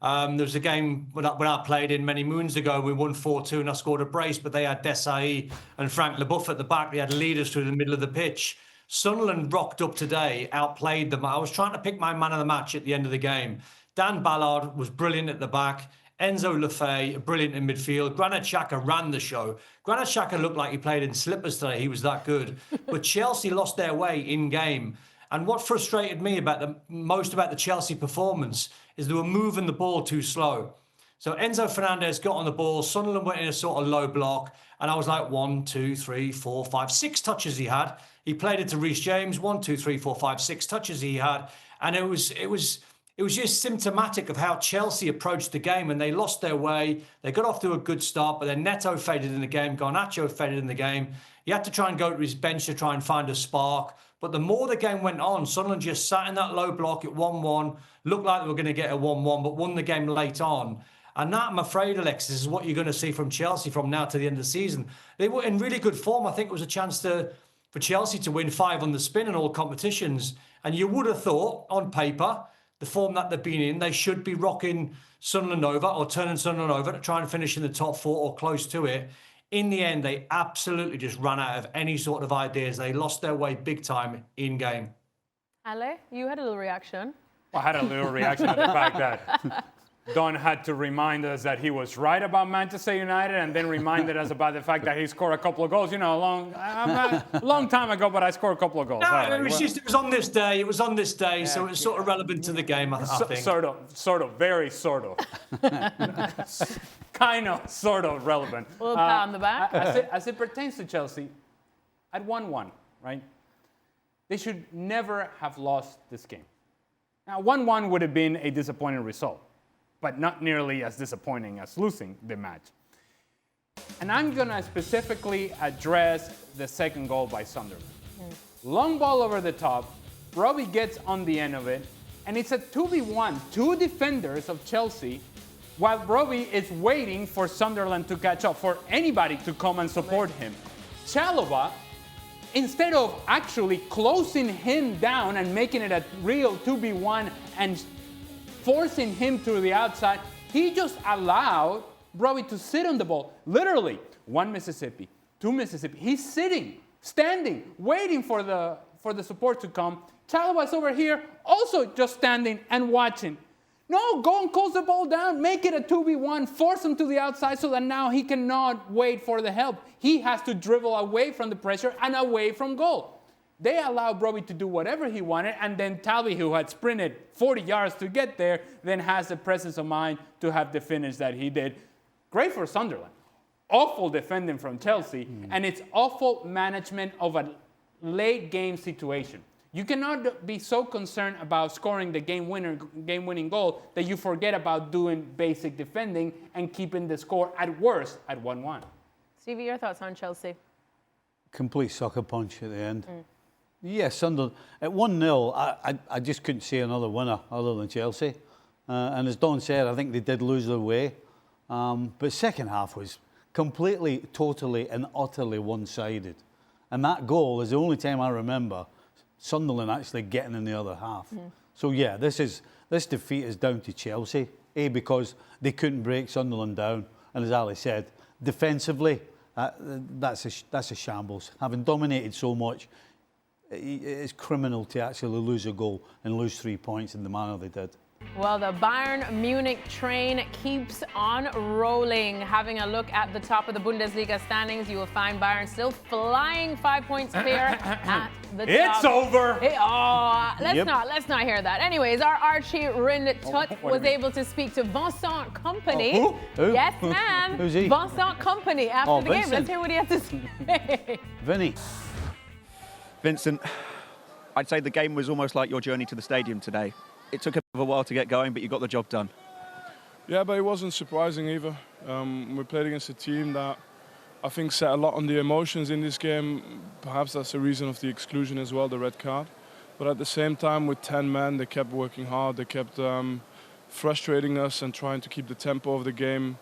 There was a game when I played in many moons ago. We won 4-2 and I scored a brace, but they had Desai and Frank Leboeuf at the back. They had leaders through the middle of the pitch. Sunderland rocked up today, outplayed them. I was trying to pick my man of the match at the end of the game. Dan Ballard was brilliant at the back. Enzo Lefebvre, brilliant in midfield. Granit Xhaka ran the show. Granit Xhaka looked like he played in slippers today. He was that good. But Chelsea lost their way in game. And what frustrated me most about the Chelsea performance is they were moving the ball too slow. So Enzo Fernandez got on the ball. Sunderland went in a sort of low block. And I was like, 1, 2, 3, 4, 5, 6 touches he had. He played it to Reece James. 1, 2, 3, 4, 5, 6 touches he had. And it was just symptomatic of how Chelsea approached the game, and they lost their way. They got off to a good start, but then Neto faded in the game. Garnacho faded in the game. He had to try and go to his bench to try and find a spark. But the more the game went on, Sunderland just sat in that low block at 1-1, looked like they were going to get a 1-1, but won the game late on. And that, I'm afraid, Alexis, is what you're going to see from Chelsea from now to the end of the season. They were in really good form. I think it was a chance for Chelsea to win 5 on the spin in all competitions. And you would have thought, on paper, the form that they've been in, they should be rocking Sunderland over or turning Sunderland over to try and finish in the top 4 or close to it. In the end, they absolutely just ran out of any sort of ideas. They lost their way big time in game. Ale, you had a little reaction. I had a little reaction at the fact that Don had to remind us that he was right about Manchester United and then reminded us about the fact that he scored a couple of goals. You know, a long time ago, but I scored a couple of goals. No, it was on this day. It was on this day, so it was sort of relevant to the game, I think. Sort of, very sort of. Kind of, sort of relevant. A little pat on the back. As it pertains to Chelsea, at 1-1, right? They should never have lost this game. Now, 1-1 would have been a disappointing result, but not nearly as disappointing as losing the match. And I'm going to specifically address the second goal by Sunderland. Long ball over the top, Robbie gets on the end of it, and it's a 2v1, 2 defenders of Chelsea, while Robbie is waiting for Sunderland to catch up, for anybody to come and support him. Chalobah, instead of actually closing him down and making it a real 2v1 and forcing him to the outside, he just allowed Robbie to sit on the ball. Literally, 1 Mississippi, 2 Mississippi. He's sitting, standing, waiting for the support to come. Chalobah's over here also just standing and watching. No, go and close the ball down, make it a 2v1, force him to the outside so that now he cannot wait for the help. He has to dribble away from the pressure and away from goal. They allowed Brobbey to do whatever he wanted, and then Talby, who had sprinted 40 yards to get there, then has the presence of mind to have the finish that he did. Great for Sunderland. Awful defending from Chelsea, and it's awful management of a late game situation. You cannot be so concerned about scoring the game-winning goal that you forget about doing basic defending and keeping the score at worst at 1-1. Stevie, your thoughts on Chelsea? Complete sucker punch at the end. Yes, Sunderland. At 1-0, I just couldn't see another winner other than Chelsea. And as Don said, I think they did lose their way. But second half was completely, totally and utterly one-sided. And that goal is the only time I remember Sunderland actually getting in the other half. So yeah, this defeat is down to Chelsea. Because they couldn't break Sunderland down. And as Ali said, defensively, that's a shambles. Having dominated so much, it's criminal to actually lose a goal and lose 3 points in the manner they did. Well, the Bayern Munich train keeps on rolling. Having a look at the top of the Bundesliga standings, you will find Bayern still flying 5 points clear at the top. It's over. Let's not hear that. Anyways, our Archie Rindtut was able to speak to Vincent Kompany. Who? Yes, ma'am. Who's he? Vincent Kompany after the game. Let's hear what he had to say. Vinny. Vincent, I'd say the game was almost like your journey to the stadium today. It took a while to get going, but you got the job done. Yeah, but it wasn't surprising either. We played against a team that I think set a lot on the emotions in this game. Perhaps that's the reason of the exclusion as well, the red card. But at the same time, with 10 men, they kept working hard. They kept frustrating us and trying to keep the tempo of the game,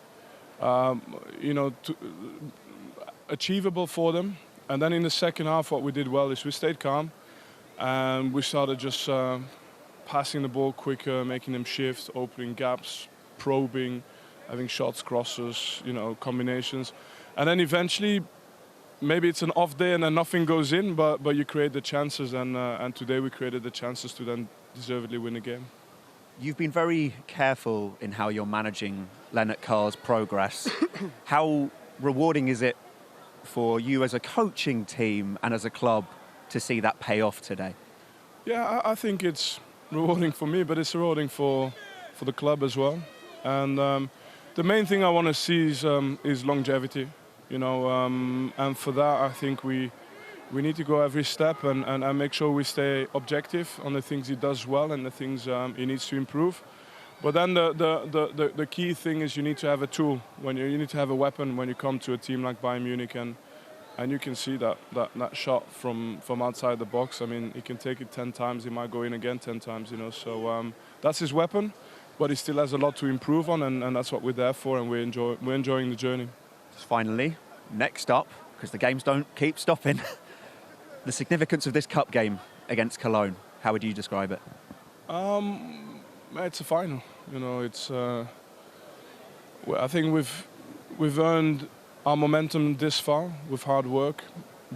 achievable for them. And then in the second half, what we did well is we stayed calm and we started just passing the ball quicker, making them shift, opening gaps, probing, having shots, crosses, combinations. And then eventually, maybe it's an off day and then nothing goes in, but you create the chances. And today we created the chances to then deservedly win the game. You've been very careful in how you're managing Lennart Carr's progress. How rewarding is it for you as a coaching team and as a club to see that pay off today? Yeah, I think it's rewarding for me, but it's rewarding for the club as well. And the main thing I want to see is longevity, and for that I think we need to go every step and make sure we stay objective on the things he does well and the things he needs to improve. But then the key thing is you need to have a tool, you need to have a weapon when you come to a team like Bayern Munich, and you can see that shot from outside the box. I mean, he can take it 10 times, he might go in again 10 times, So that's his weapon, but he still has a lot to improve on, and that's what we're there for, and we're enjoying the journey. Just finally, next up, because the games don't keep stopping, the significance of this cup game against Cologne. How would you describe it? It's a final. It's. I think we've earned our momentum this far with hard work,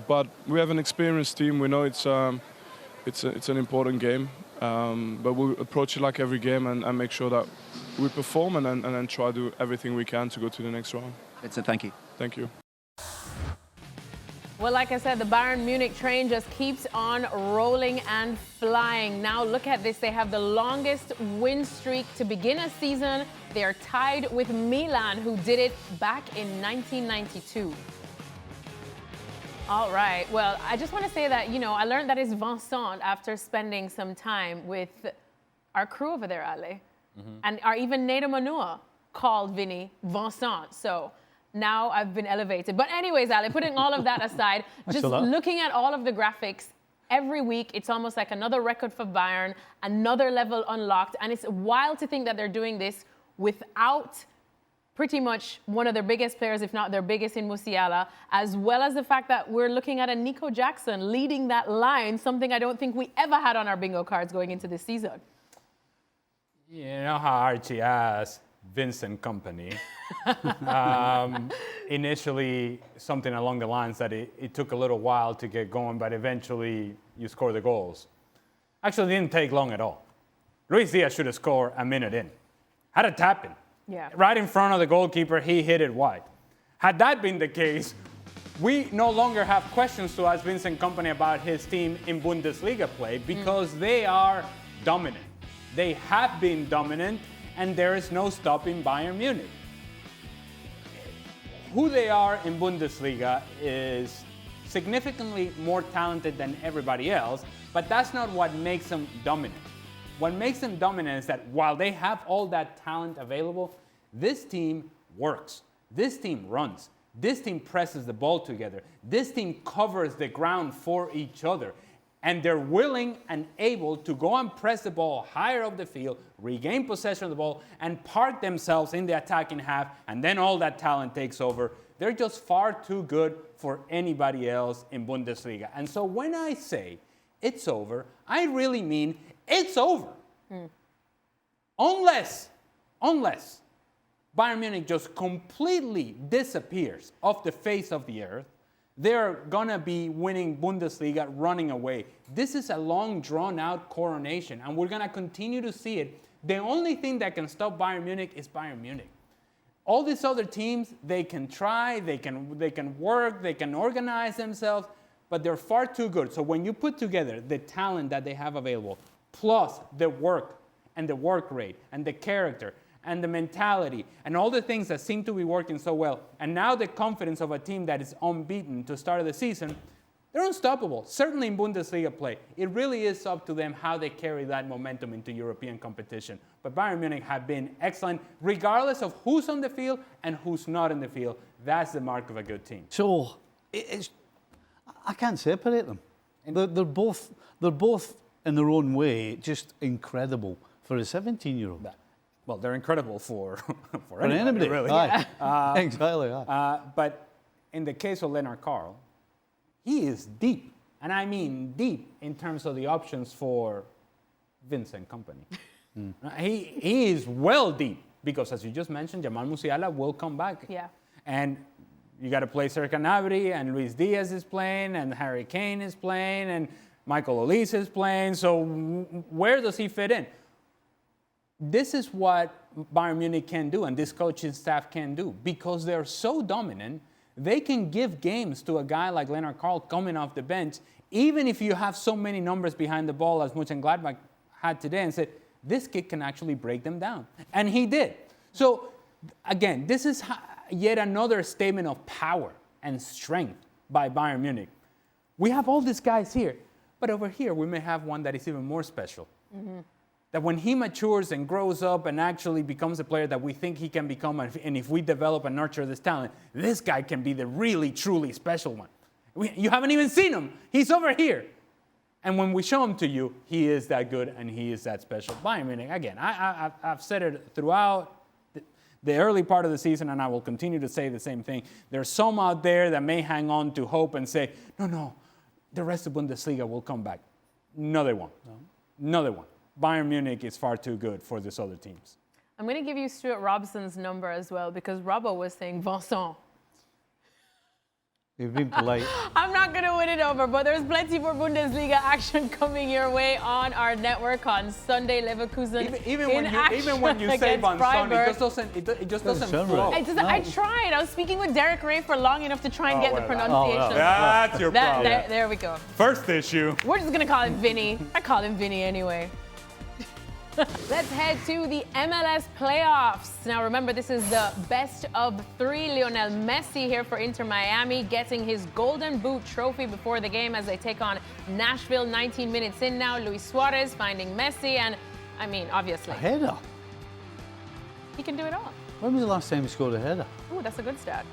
but we have an experienced team. We know it's an important game, but we'll approach it like every game and make sure that we perform and then try to do everything we can to go to the next round. Vincent, thank you. Thank you. Well, like I said, the Bayern Munich train just keeps on rolling and flying. Now look at this. They have the longest win streak to begin a season. They are tied with Milan, who did it back in 1992. All right. Well, I just want to say that, I learned that it's Vincent after spending some time with our crew over there, Ale. And our even Neda Manua called Vinny Vincent. So now I've been elevated. But anyways, Ale, putting all of that aside, just looking at all of the graphics, every week it's almost like another record for Bayern, another level unlocked. And it's wild to think that they're doing this without pretty much one of their biggest players, if not their biggest, in Musiala, as well as the fact that we're looking at a Nico Jackson leading that line, something I don't think we ever had on our bingo cards going into this season. You know how Archie asked Vincent Kompany. Initially, something along the lines that it took a little while to get going, but eventually you score the goals. Actually, didn't take long at all. Luis Diaz should have scored a minute in. Had a tap in. Yeah. Right in front of the goalkeeper, he hit it wide. Had that been the case, we no longer have questions to ask Vincent Kompany about his team in Bundesliga play because they are dominant. They have been dominant, and there is no stopping Bayern Munich. Who they are in Bundesliga is significantly more talented than everybody else, but that's not what makes them dominant. What makes them dominant is that while they have all that talent available, this team works. This team runs. This team presses the ball together. This team covers the ground for each other. And they're willing and able to go and press the ball higher up the field, regain possession of the ball, and park themselves in the attacking half, and then all that talent takes over. They're just far too good for anybody else in Bundesliga. And so when I say it's over, I really mean it's over. Unless Bayern Munich just completely disappears off the face of the earth, they're going to be winning Bundesliga running away. This is a long, drawn-out coronation, and we're going to continue to see it. The only thing that can stop Bayern Munich is Bayern Munich. All these other teams, they can try, they can work, they can organize themselves, but they're far too good. So when you put together the talent that they have available, plus the work and the work rate and the character and the mentality and all the things that seem to be working so well, and now the confidence of a team that is unbeaten to start of the season, they're unstoppable. Certainly in Bundesliga play. It really is up to them how they carry that momentum into European competition. But Bayern Munich have been excellent, regardless of who's on the field and who's not in the field. That's the mark of a good team. So, I can't separate them. They're both in their own way just incredible for a 17-year-old. Well, they're incredible for anybody, really. Aye. Exactly. But in the case of Lennart Karl, he is deep, and I mean deep in terms of the options for Vincent Kompany. He is well deep because, as you just mentioned, Jamal Musiala will come back. Yeah. And you got to play Serkan Gnabry, and Luis Diaz is playing, and Harry Kane is playing, and Michael Olise is playing. So where does he fit in? This is what Bayern Munich can do and this coaching staff can do. Because they're so dominant, they can give games to a guy like Lennart Karl coming off the bench, even if you have so many numbers behind the ball as Monchengladbach had today, and said, this kid can actually break them down. And he did. So, again, this is yet another statement of power and strength by Bayern Munich. We have all these guys here, but over here we may have one that is even more special. That when he matures and grows up and actually becomes a player that we think he can become, and if we develop and nurture this talent, this guy can be the really, truly special one. You haven't even seen him. He's over here. And when we show him to you, he is that good and he is that special. Bayern Munich, again, I've said it throughout the early part of the season, and I will continue to say the same thing. There's some out there that may hang on to hope and say, no, the rest of Bundesliga will come back. No, they won't. No, they won't. Bayern Munich is far too good for these other teams. I'm going to give you Stuart Robson's number as well, because Robbo was saying Vincent. You've been polite. I'm not going to win it over, but there's plenty more Bundesliga action coming your way on our network on Sunday. Leverkusen even when you say Vincent, it just doesn't flow. I tried. I was speaking with Derek Ray for long enough to try and get the pronunciation. That's your problem. There we go. First issue. We're just going to call him Vinny. I call him Vinny anyway. Let's head to the MLS playoffs. Now remember, this is the best of three. Lionel Messi here for Inter Miami, getting his Golden Boot trophy before the game as they take on Nashville. 19 minutes in now, Luis Suarez finding Messi, and I mean, obviously. A header? He can do it all. When was the last time he scored a header? Ooh, that's a good stat.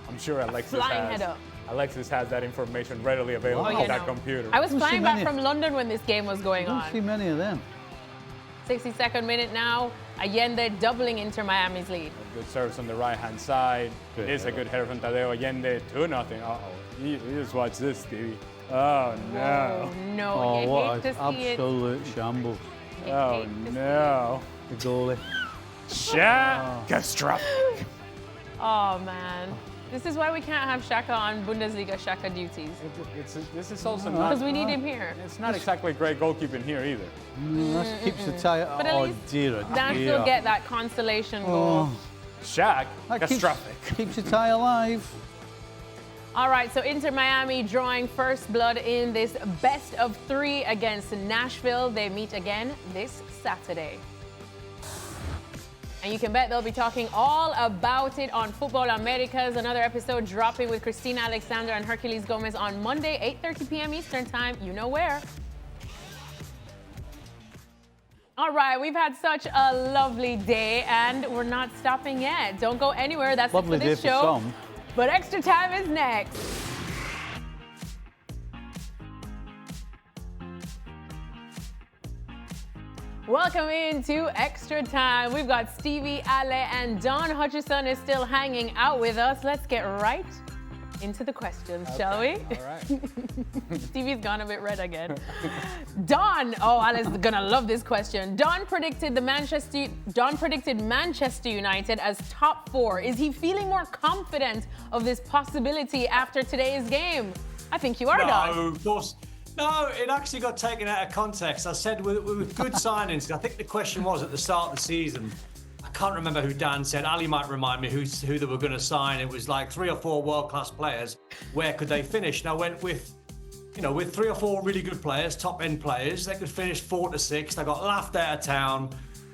I'm sure Alexis has that information readily available on that computer. I was flying back from London when this game was going on. I don't see many of them. 62nd minute now, Allende doubling Inter Miami's lead. Good serves on the right-hand side. It is a good header from Tadeo Allende. 2-0. Uh-oh. You just watch this, Stevie. Oh, no. Oh, no. Oh, you what hate an to see absolute shambles. Oh, no. The goalie. Catastrophic. Oh, man. This is why we can't have Xhaka on Bundesliga Xhaka duties. This is also not... Because we need him here. It's not exactly great goalkeeping here either. That keeps the tie. But at least Dan still get that consolation goal. Shaq, catastrophic. Keeps the tie alive. All right, so Inter Miami drawing first blood in this best of 3 against Nashville. They meet again this Saturday. And you can bet they'll be talking all about it on Football Americas. Another episode dropping with Christina Alexander and Hercules Gomez on Monday, 8:30 p.m. Eastern Time. You know where. All right, we've had such a lovely day, and we're not stopping yet. Don't go anywhere. That's it for this show. But Extra Time is next. Welcome into Extra Time. We've got Stevie, Ale, and Don Hutchison is still hanging out with us. Let's get right into the questions, shall we? All right. Stevie's gone a bit red again. Don, Ale's gonna love this question. Don predicted Manchester United as top 4. Is he feeling more confident of this possibility after today's game? I think you are, Don. No, of course. No, it actually got taken out of context. I said with good signings. I think the question was at the start of the season. I can't remember who Dan said. Ali might remind me who they were going to sign. It was like 3 or 4 world-class players. Where could they finish? And I went with 3 or 4 really good players, top-end players. They could finish 4 to 6. They got laughed out of town.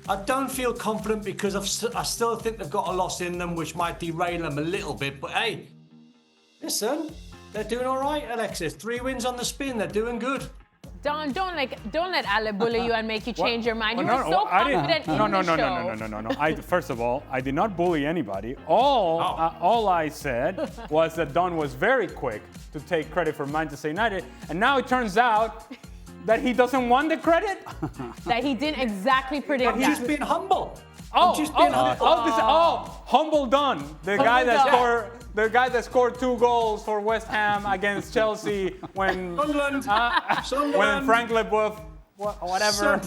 I don't feel confident because I still think they've got a loss in them, which might derail them a little bit. But hey, listen. They're doing all right, Alexis. 3 wins on the spin. They're doing good. Don, don't let Ale bully you and make you change your mind. You were so confident in the show. No. First of all, I did not bully anybody. All I said was that Don was very quick to take credit for Manchester United, and now it turns out that he doesn't want the credit. That he didn't exactly predict that. He's being humble. Humble Don, the guy that scored 2 goals for West Ham against Chelsea when Frank Leboeuf, whatever.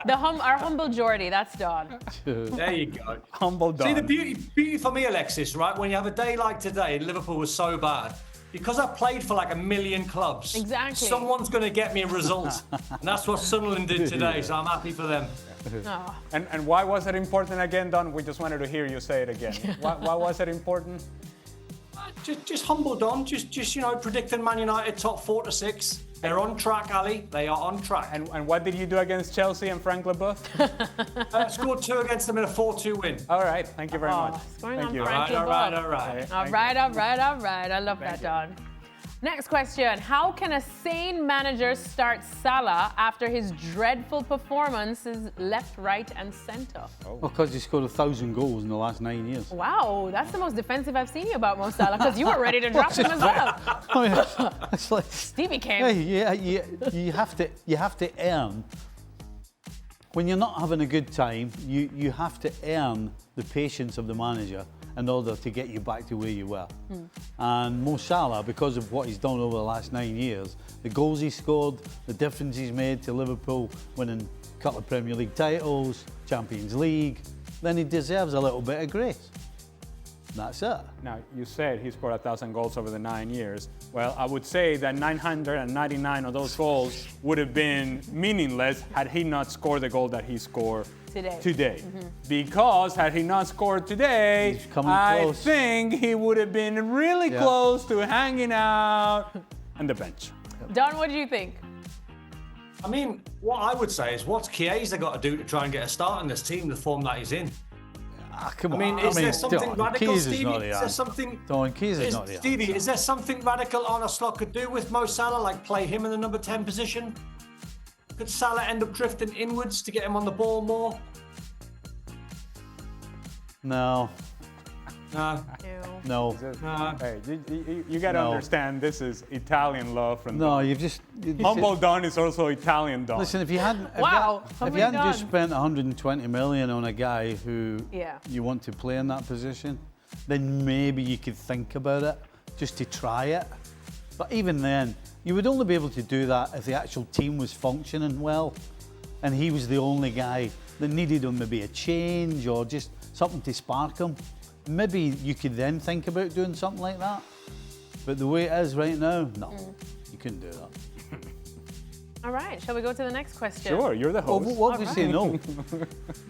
Our humble Geordie, that's Don. There you go. Humble Don. See, the beauty for me, Alexis, right? When you have a day like today, Liverpool was so bad. Because I played for like 1 million clubs. Exactly. Someone's going to get me a result. And that's what Sunderland did today, so I'm happy for them. Oh. And why was it important again, Don? We just wanted to hear you say it again. Why was it important? Just humble, Don. Just predicting Man United top 4 to 6. They're on track, Ali. They are on track. And what did you do against Chelsea and Frank Leboeuf? Scored 2 against them in a 4-2 win. All right. Thank you very much. Thank you. All right. All right. I love that, Don. Next question. How can a sane manager start Salah after his dreadful performances left, right, and centre? Because he scored 1,000 goals in the last 9 years. Wow, that's the most defensive I've seen you about Mo Salah, because you were ready to drop him as well. I mean, it's like Stevie came. You have to earn. When you're not having a good time, you have to earn the patience of the manager in order to get you back to where you were. And Mo Salah, because of what he's done over the last 9 years, the goals he scored, the difference he's made to Liverpool, winning a couple of Premier League titles, Champions League, then he deserves a little bit of grace. That's it. Now, you said he scored 1,000 goals over the 9 years. Well, I would say that 999 of those goals would have been meaningless had he not scored the goal that he scored today. Because had he not scored today, I think he would have been really close to hanging out on the bench. Don, what do you think? I mean, what I would say is, what's Chiesa got to do to try and get a start in this team, the form that he's in? Come on. I mean, is there something radical, Stevie? Is there something? Stevie, is there something radical Arne Slot could do with Mo Salah, like play him in the number 10 position? Could Salah end up drifting inwards to get him on the ball more? No. Hey, you got to understand, this is Italian love from Don. Humble Don is also Italian Don. Listen, if you hadn't just spent 120 million on a guy who you want to play in that position, then maybe you could think about it, just to try it. But even then, you would only be able to do that if the actual team was functioning well, and he was the only guy that needed maybe a change or just something to spark him. maybe you could then think about doing something like that. But the way it is right now, no, you couldn't do that. All right, shall we go to the next question? Sure, you're the host. What if we say no?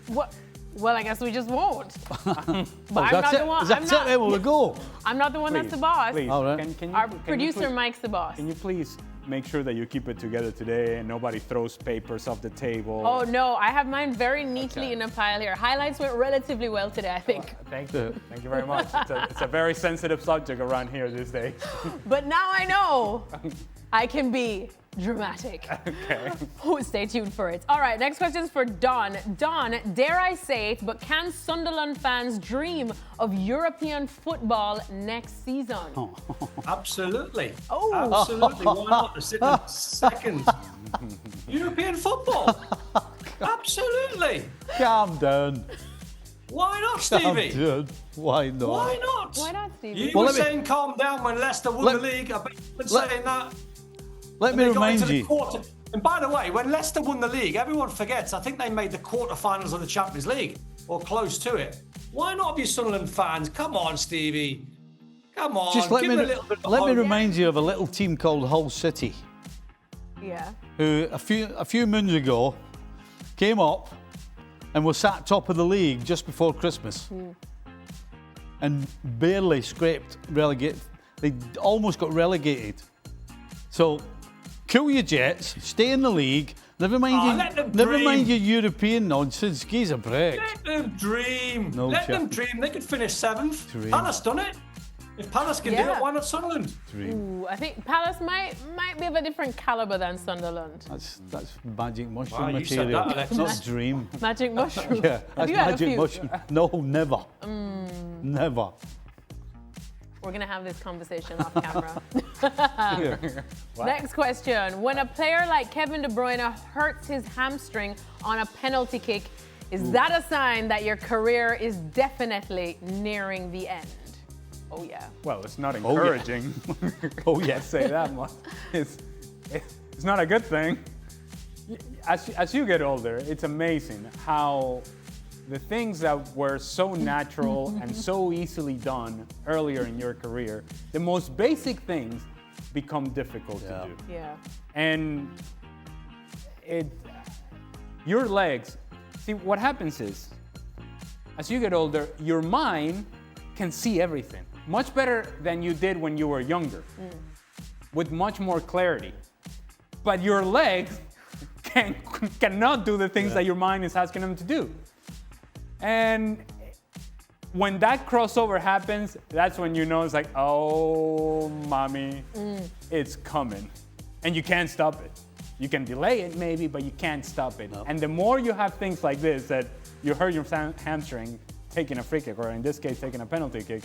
What? Well, I guess we just won't. But I'm that's not it? the one. Is that I'm it? not, Then we'll go. I'm not the one that's Please, the boss. Please, All right. Our producer Mike's the boss. Can you please make sure that you keep it together today and nobody throws papers off the table? Oh no, I have mine very neatly Okay. in a pile here. Highlights went relatively well today, I think. Thank you. Thank you very much. It's a very sensitive subject around here these days. But now I know I can be dramatic. Okay. Oh, stay tuned for it. All right, next question is for Don. Don, dare I say it, but can Sunderland fans dream of European football next season? Absolutely. Oh. Absolutely. Why not? The second European football. Absolutely. Calm down. Why not, Calm Stevie? down. Why not? Why not? Why not, Stevie? You Well, were let me- saying calm down when Leicester won the league. I've been saying that. Let me They got remind into the you. quarter. And by the way, when Leicester won the league, everyone forgets. I think they made the quarterfinals of the Champions League or close to it. Why not be Sunderland fans? Come on, Stevie. Come on. Just let give me them a little bit of let me hope. remind you of a little team called Hull City, Yeah. who a few moons ago came up and was sat top of the league just before Christmas, and barely scraped relegate. They almost got relegated. So, cool your jets, stay in the league. Never mind let them never dream. mind your European nonsense. Give us a break. Let them dream. No Let them chance. dream. They could finish 7th. Dream. Palace done it. If Palace can do Yeah. it, why not Sunderland? Ooh, I think Palace might be of a different caliber than Sunderland. That's magic mushroom Wow, you said material. that, Alexis. Not dream. Magic mushroom. Yeah, Have that's you had a magic few? mushroom. No, never. Never. We're gonna have this conversation off camera. Next question. When a player like Kevin De Bruyne hurts his hamstring on a penalty kick, is that a sign that your career is definitely nearing the end? Oh yeah. Well, it's not yeah. encouraging. Oh, yeah. Let's say that much. It's not a good thing. As you get older, it's amazing how the things that were so natural and so easily done earlier in your career, the most basic things become difficult to do. Yeah. And your legs, see what happens is, as you get older, your mind can see everything much better than you did when you were younger, with much more clarity. But your legs cannot do the things that your mind is asking them to do. And when that crossover happens, that's when you know it's like, oh, mommy, it's coming. And you can't stop it. You can delay it maybe, but you can't stop it. No. And the more you have things like this, that you hurt your hamstring taking a free kick, or in this case, taking a penalty kick,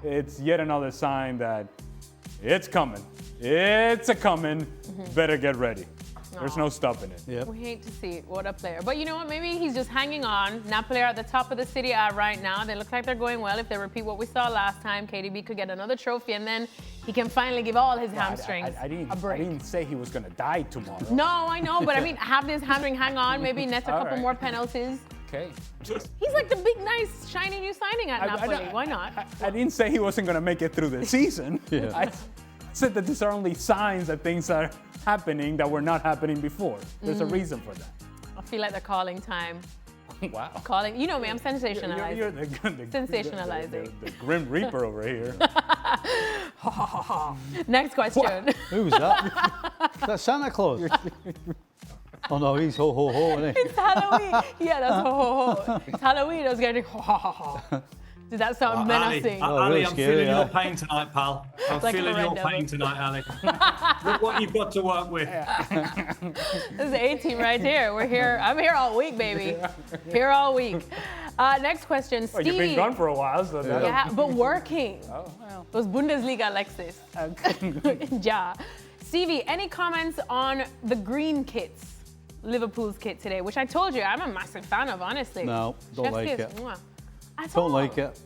it's yet another sign that it's coming. It's a coming. Better get ready. There's no stopping it. Yep. We hate to see it. What a player. But you know what? Maybe he's just hanging on. Napoli are at the top of the Serie A right now. They look like they're going well. If they repeat what we saw last time, KDB could get another trophy, and then he can finally give all his hamstrings a break. I didn't say he was going to die tomorrow. No, I know, but I mean, have this hamstring hang on, maybe net a couple more penalties. Okay. He's like the big, nice, shiny new signing at Napoli. Why not? I didn't say he wasn't going to make it through the season. I said that these are only signs that things are happening that were not happening before. There's a reason for that. I feel like they're calling time. Wow. Calling, you know me, I'm sensationalizing. You're the Sensationalizing. the Grim Reaper over here. Next question. Who was that? Is that Santa Claus? Oh no, he's ho ho ho, isn't he? It's Halloween. Yeah, that's ho ho ho. It's Halloween. I was getting ho ha ha ha. Did that sound menacing? Ali, really I'm scary, feeling yeah. your pain tonight, pal. I'm Like feeling a your red pain tonight, Ali. Look what you've got to work with. This is the A-team right here. We're here. I'm here all week, baby. Here all week. Next question, Steve. Well, you've been gone for a while, so that. Yeah, but working. Oh, well. Those Bundesliga Alexis. Ja. Stevie, any comments on the green kits? Liverpool's kit today, which I told you I'm a massive fan of, honestly. No, don't Chef's like kiss. it. Mwah. At Don't all. like it.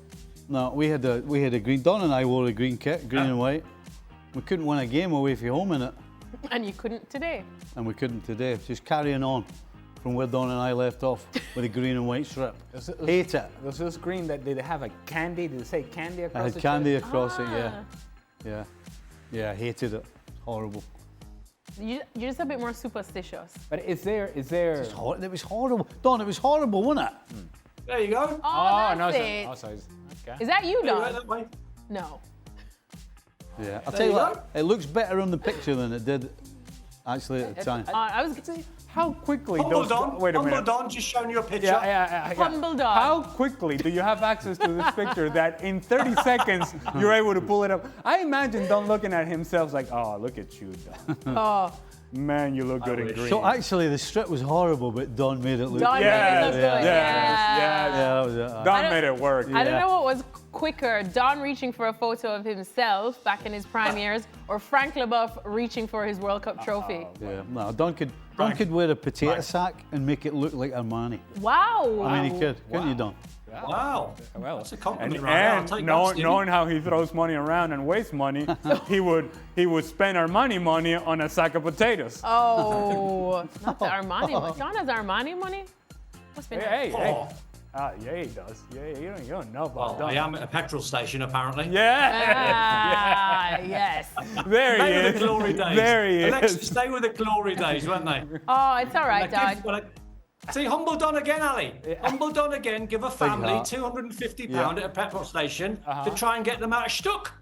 No, we had a green. Don and I wore a green kit, green and white. We couldn't win a game away from home in it, And you couldn't today. and we couldn't today. Just carrying on. from where Don and I left off with a green and white strip. Hate it. Was this green that did it have a candy? Did it say candy across I it? had candy across it, yeah. Yeah, I hated it. Horrible. You're just a bit more superstitious. But is there? It was horrible. Don, it was horrible, wasn't it? There you go. Oh, no, that's okay. Is that you, Right Don? that way. No. Yeah. I'll There tell you you what, it looks better on the picture than it did actually at the time. I was how quickly Humble those... Don. Wait a Humble minute. Don, just showing you a picture. Yeah. Humble Don. How quickly do you have access to this picture that in 30 seconds you're able to pull it up? I imagine Don looking at himself like, oh, look at you, Don. Oh. Man, you look good in green. So actually, the strip was horrible, but Don made it look Don good. made it look good. Yeah. that was it. Don made it work. I don't know what was quicker, Don reaching for a photo of himself back in his prime years, or Frank Leboeuf reaching for his World Cup trophy. Yeah, no, Don could wear a potato sack and make it look like Armani. Wow. I mean, he could, couldn't you, Don? Wow. Well, that's a compliment, and right? I'll take that, knowing how he throws money around and wastes money, he would spend Armani money on a sack of potatoes. Oh, not the Armani money. Don has Armani money? Must be nice. Hey. Yeah, he does. Yeah, you don't know about Well, Don. I am at a petrol station, apparently. Ah, yes. There he Stay with is. the glory days. There he Alexis, is. stay with the glory days, weren't they? Oh, it's all right, dog. See, humble Don again, Ali. Humble Don again, give a family heart. £250 Yeah. at a petrol station to try and get them out of stuck.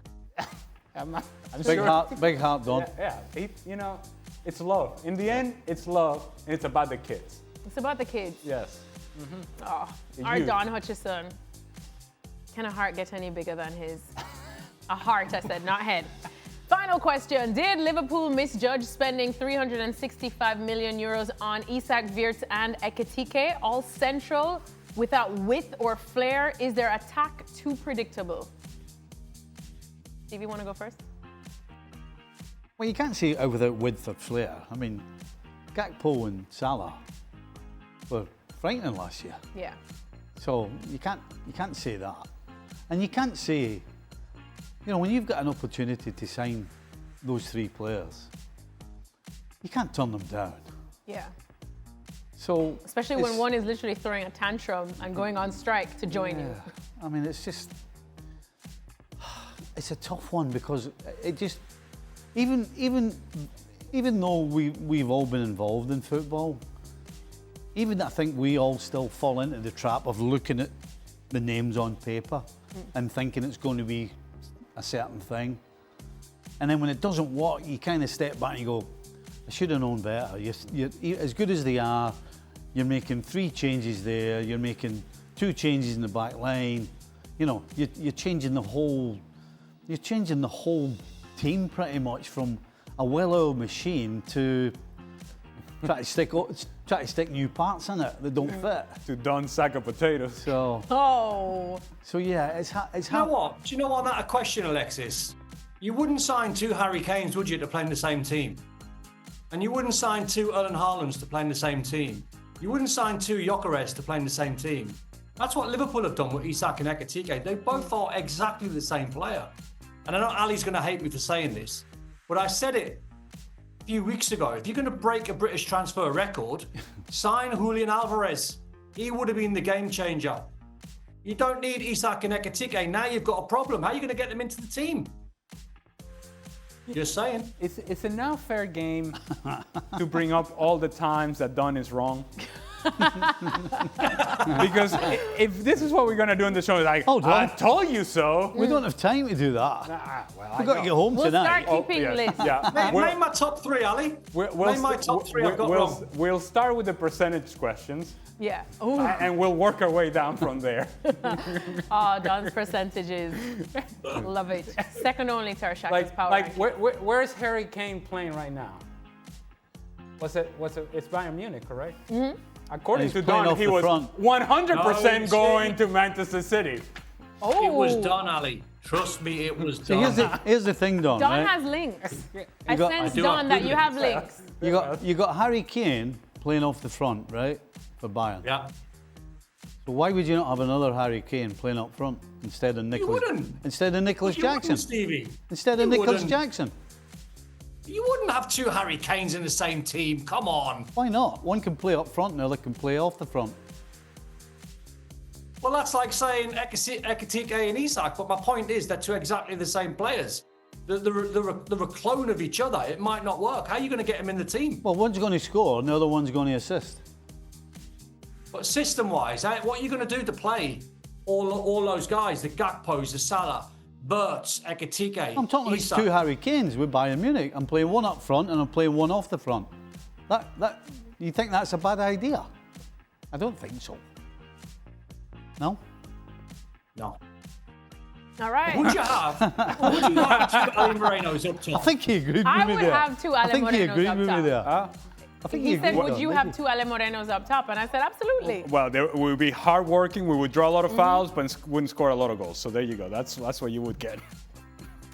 I'm Big heart, Don. Yeah. It's love. In the end, it's love, and it's about the kids. It's about the kids. Yes. Oh, our Don Hutchison. Can a heart get any bigger than his? A heart, I said, not head. Final question. Did Liverpool misjudge spending €365 million on Isak, Wirtz and Ekitike? All central, without width or flair. Is their attack too predictable? Steve, you want to go first? Well, you can't see it without width or flair. I mean, Gakpo and Salah were frightening last year. Yeah. So you can't say that. And you can't say, when you've got an opportunity to sign those three players, you can't turn them down. Yeah. So especially when one is literally throwing a tantrum and going on strike to join you. I mean, it's a tough one because it just, even though we've all been involved in football, even I think we all still fall into the trap of looking at the names on paper and thinking it's going to be a certain thing. And then when it doesn't work, you kind of step back and you go, I should have known better. You're as good as they are, you're making 3 changes there, you're making 2 changes in the back line. You're changing the whole team pretty much from a well-oiled machine to try to stick new parts in it that don't fit. To Don's sack of potatoes. So yeah, it's you know what? Do you know what? That a question, Alexis. You wouldn't sign 2 Harry Kanes, would you, to play in the same team? And you wouldn't sign 2 Erling Haalands to play in the same team. You wouldn't sign 2 Gyökeres to play in the same team. That's what Liverpool have done with Isak and Ekitike. They both are exactly the same player. And I know Ali's going to hate me for saying this, but I said it a few weeks ago. If you're going to break a British transfer record, sign Julian Alvarez. He would have been the game changer. You don't need Isak and Ekitike. Now you've got a problem. How are you going to get them into the team? Just saying. It's a now fair game to bring up all the times that Don is wrong. Because if this is what we're going to do in the show, it's like, I told you so. We don't have time to do that. We've got to get home We'll tonight. start keeping lists. Name my top 3, Ali. Name my top 3 I've got wrong. We'll start with the percentage questions. Yeah. And we'll work our way down from there. Oh, Don's percentages. Love it. Second only to our Shaka's power. Where's Harry Kane playing right now? It's Bayern Munich, correct? Mm-hmm. According to Don, he was 100% going to Manchester City. Oh. It was Don, Ali. Trust me, it was Don. Here's the thing, Don. Don right? has links. I sense, Don, that you have links. You got Harry Kane playing off the front, right, for Bayern. Yeah. So why would you not have another Harry Kane playing up front instead of Nicholas? You wouldn't. Instead of Nicholas Jackson. Stevie. Instead of Nicholas Jackson. You wouldn't have two Harry Kanes in the same team. Come on. Why not? One can play up front and the other can play off the front. Well, that's like saying Ekitike and Isak, but my point is they're two exactly the same players. They're a clone of each other. It might not work. How are you going to get them in the team? Well, one's going to score and the other one's going to assist. But system-wise, what are you going to do to play all those guys, the Gakpos, the Salah, Bertz, Ekitike, I'm talking Isak? about two Harry Kanes with Bayern Munich. I'm playing one up front and I'm playing one off the front. You think that's a bad idea? I don't think so. No? No. All right. Would you have two Ali Morenos up top? I think he agreed with I me would there. have two Ale I think he Morenos agreed up with me top. there. I think He said, agreed would with you me. have two Ale Morenos up top? And I said, absolutely. Well, we would be hardworking. We would draw a lot of fouls, but wouldn't score a lot of goals. So there you go. That's what you would get.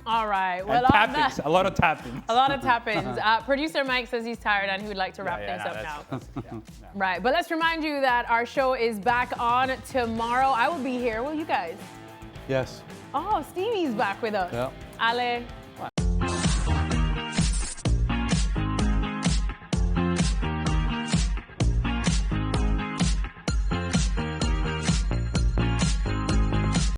All right. Well, And on tap-ins, that, a lot of tap-ins. a lot of tap-ins. Producer Mike says he's tired and he would like to wrap things up now. Right. But let's remind you that our show is back on tomorrow. I will be here. Will you guys? Yes. Oh, Stevie's back with us. Yeah. Ale,